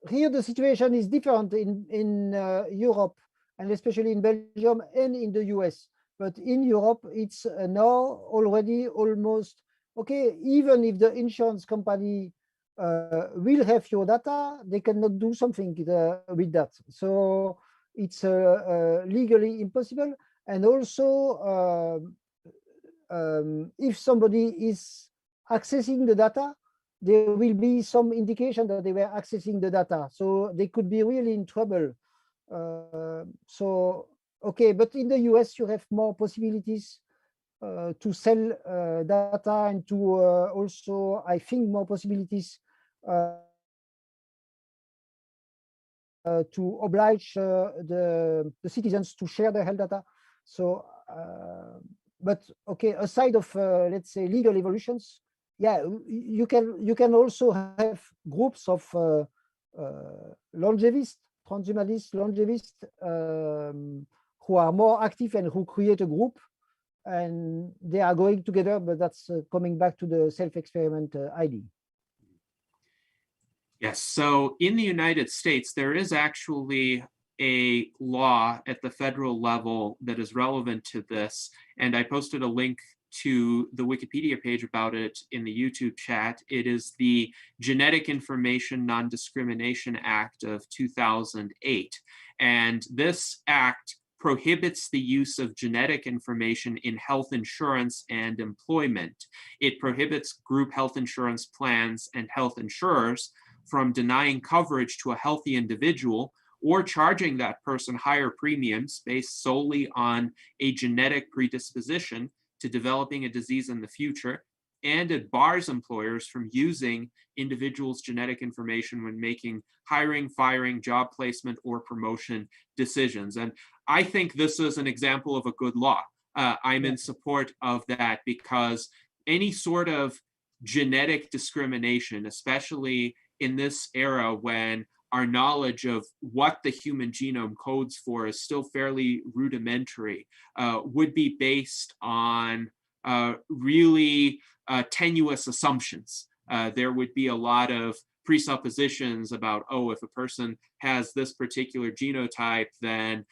here the situation is different in Europe, and especially in Belgium and in the US. But in Europe, it's now already almost okay. Even if the insurance company will have your data, they cannot do something with that. So it's legally impossible. And also, if somebody is accessing the data, there will be some indication that they were accessing the data. So they could be really in trouble. So, okay, but in the US, you have more possibilities to sell data and to also, I think, more possibilities to oblige the citizens to share their health data. So, but okay, aside of let's say legal evolutions, yeah, you can also have groups of longevists, transhumanists, longevists who are more active and who create a group, and they are going together. But that's coming back to the self-experiment idea. Yes, so in the United States, there is actually a law at the federal level that is relevant to this, and I posted a link to the Wikipedia page about it in the YouTube chat. It is the Genetic Information Non-Discrimination Act of 2008, and this act prohibits the use of genetic information in health insurance and employment. It prohibits group health insurance plans and health insurers from denying coverage to a healthy individual or charging that person higher premiums based solely on a genetic predisposition to developing a disease in the future. And it bars employers from using individuals' genetic information when making hiring, firing, job placement, or promotion decisions. And I think this is an example of a good law. I'm in support of that because any sort of genetic discrimination, especially in this era when our knowledge of what the human genome codes for is still fairly rudimentary, would be based on really tenuous assumptions. There would be a lot of presuppositions about, oh, if a person has this particular genotype, then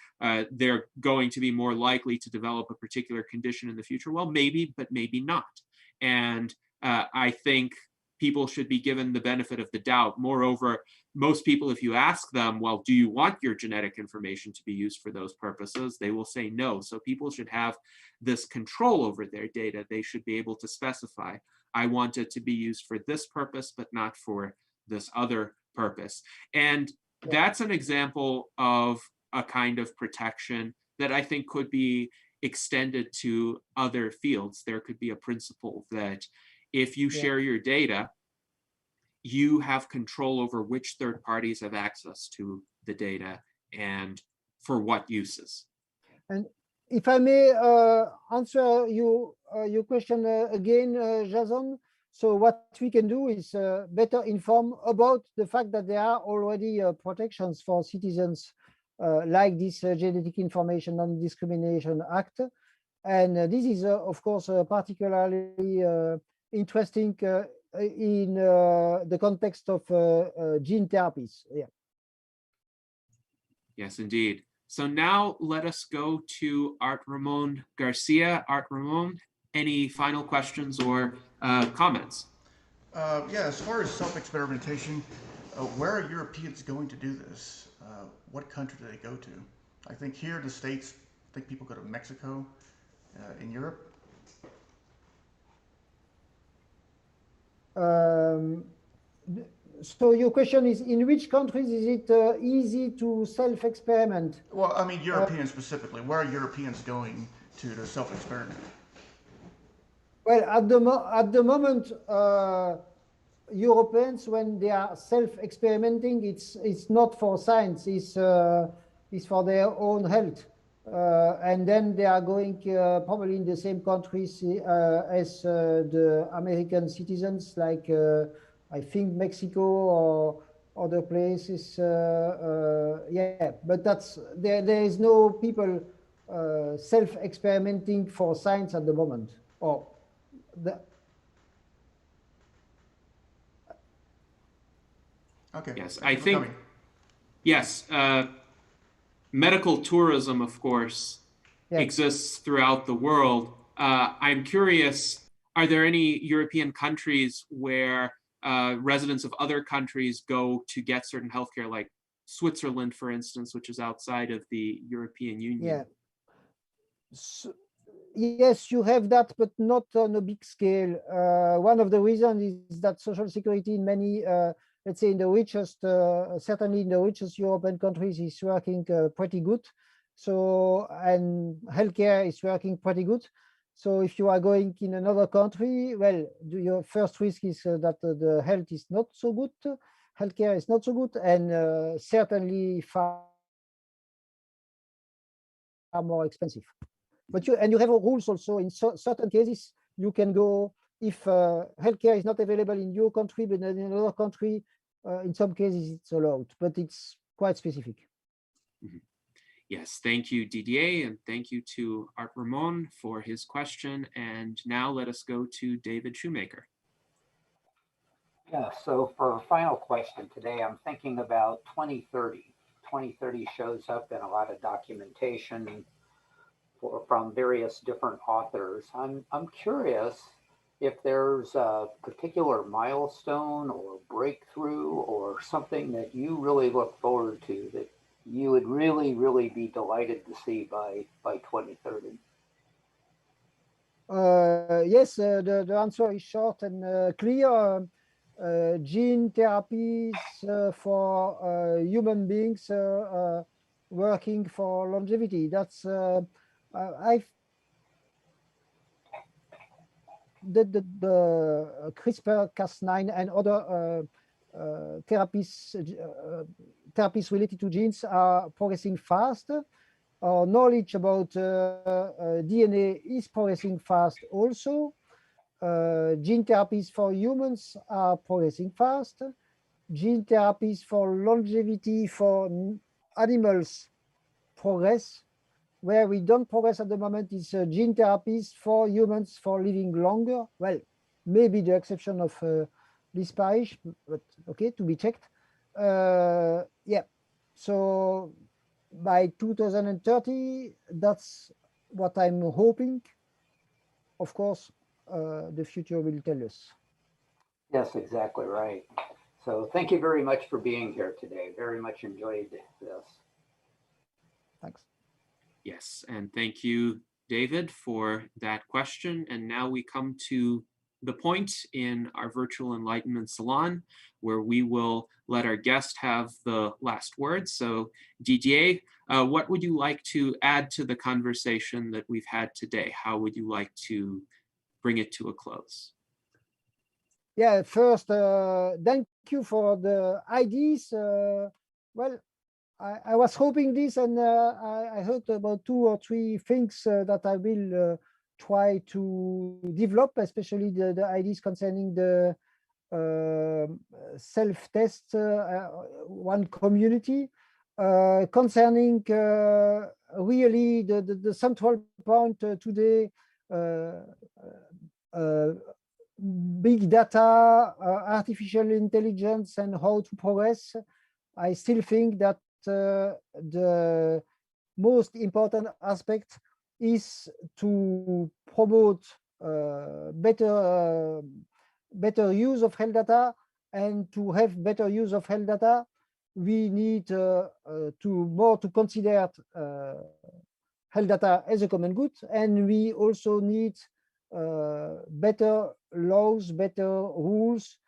they're going to be more likely to develop a particular condition in the future. Well, maybe, but maybe not. And I think people should be given the benefit of the doubt. Moreover, most people, if you ask them, well, do you want your genetic information to be used for those purposes? They will say no. So people should have this control over their data. They should be able to specify, I want it to be used for this purpose, but not for this other purpose. And that's an example of a kind of protection that I think could be extended to other fields. There could be a principle that if you share your data, you have control over which third parties have access to the data and for what uses. And if I may answer your question again, Jason. So what we can do is better inform about the fact that there are already protections for citizens like this Genetic Information Non-Discrimination Act. And this is, of course, particularly interesting in the context of gene therapies. Yeah. Yes, indeed. So now let us go to Art Ramon Garcia. Art Ramon, any final questions or comments? Yeah, as far as self-experimentation, where are Europeans going to do this? What country do they go to? I think here in the States, I think people go to Mexico. In Europe? So your question is, in which countries is it easy to self-experiment? Well, I mean, Europeans specifically. Where are Europeans going to self-experiment? Well, at the moment, Europeans, when they are self-experimenting, it's not for science. It's for their own health. And then they are going probably in the same countries as the American citizens, like I think Mexico or other places. Yeah, but that's there is no people self-experimenting for science at the moment, or the. Okay. Yes, thank I you for think, coming. yes, medical tourism, of course, Yeah. exists throughout the world. I'm curious, are there any European countries where residents of other countries go to get certain healthcare, like Switzerland, for instance, which is outside of the European Union? Yeah. So, yes, you have that, but not on a big scale. One of the reasons is that social security in many, let's say in the richest, certainly in the richest European countries is working pretty good. So, and healthcare is working pretty good. So if you are going in another country, well, your first risk is that the health is not so good, healthcare is not so good, and certainly far more expensive. But you have rules also in certain cases. You can go if healthcare is not available in your country, but in another country, in some cases it's allowed, but it's quite specific. Yes, thank you, Didier, and thank you to Art Ramon for his question. And now let us go to David Shoemaker. Yeah, so for our final question today, I'm thinking about 2030. 2030 shows up in a lot of documentation from various different authors. I'm curious if there's a particular milestone or breakthrough or something that you really look forward to that you would really, really be delighted to see by 2030. Yes, the answer is short and clear. Gene therapies for human beings working for longevity. That's I've the CRISPR-Cas9 and other therapies related to genes are progressing fast. Our knowledge about DNA is progressing fast also. Gene therapies for humans are progressing fast. Gene therapies for longevity for animals progress. Where we don't progress at the moment is gene therapies for humans for living longer. Well, maybe the exception of Liz Parrish, but okay, to be checked. Yeah, so by 2030, that's what I'm hoping. Of course, the future will tell us. Yes, exactly right. So thank you very much for being here today. Very much enjoyed this. Thanks. Yes, and thank you, David, for that question. And now we come to the point in our virtual enlightenment salon where we will let our guest have the last word. So Didier, what would you like to add to the conversation that we've had today? How would you like to bring it to a close? Yeah, first, thank you for the ideas. Well, I was hoping this, and I heard about 2 or 3 things that I will try to develop, especially the ideas concerning the self-test, one community, concerning really the central point today, big data, artificial intelligence, and how to progress. I still think that the most important aspect is to promote better use of health data, and to have better use of health data, we need to consider health data as a common good, and we also need better laws, better rules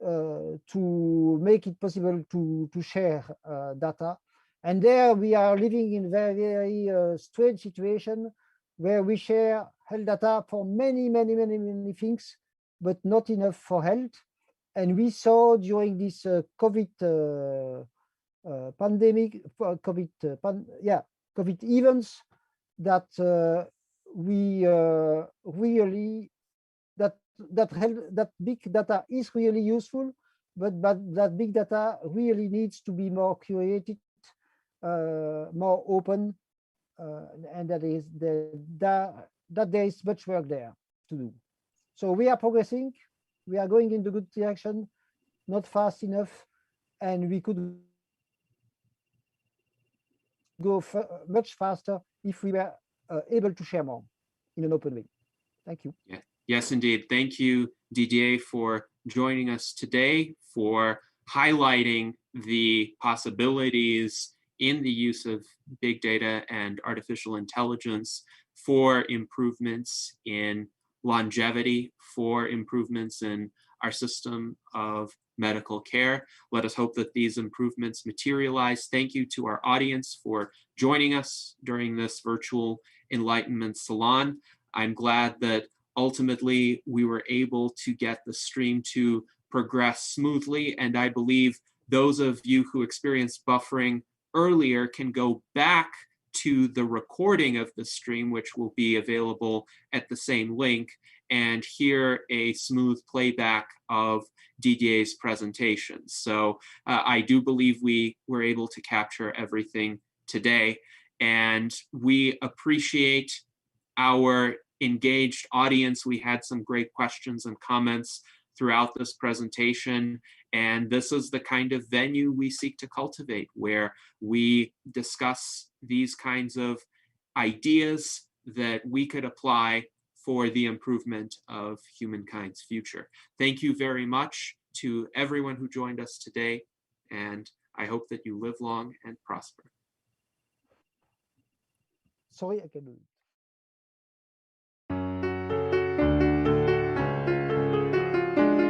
to make it possible to share data. And there we are living in very, very strange situation where we share health data for many things, but not enough for health. And we saw during this COVID pandemic, COVID events, that we really that big data is really useful, but that big data really needs to be more curated, more open, and that is that there is much work there to do. So we are progressing. We are going in the good direction, not fast enough, and we could go much faster if we were able to share more in an open way. Thank you. Yeah. Yes, indeed. Thank you, Didier, for joining us today, for highlighting the possibilities in the use of big data and artificial intelligence for improvements in longevity, for improvements in our system of medical care. Let us hope that these improvements materialize. Thank you to our audience for joining us during this virtual Enlightenment Salon. I'm glad that ultimately we were able to get the stream to progress smoothly, and I believe those of you who experienced buffering earlier can go back to the recording of the stream, which will be available at the same link, and hear a smooth playback of Didier's presentation. So I do believe we were able to capture everything today, and we appreciate our engaged audience. We had some great questions and comments throughout this presentation, and this is the kind of venue we seek to cultivate, where we discuss these kinds of ideas that we could apply for the improvement of humankind's future. Thank you very much to everyone who joined us today, and I hope that you live long and prosper. Sorry, I can do it.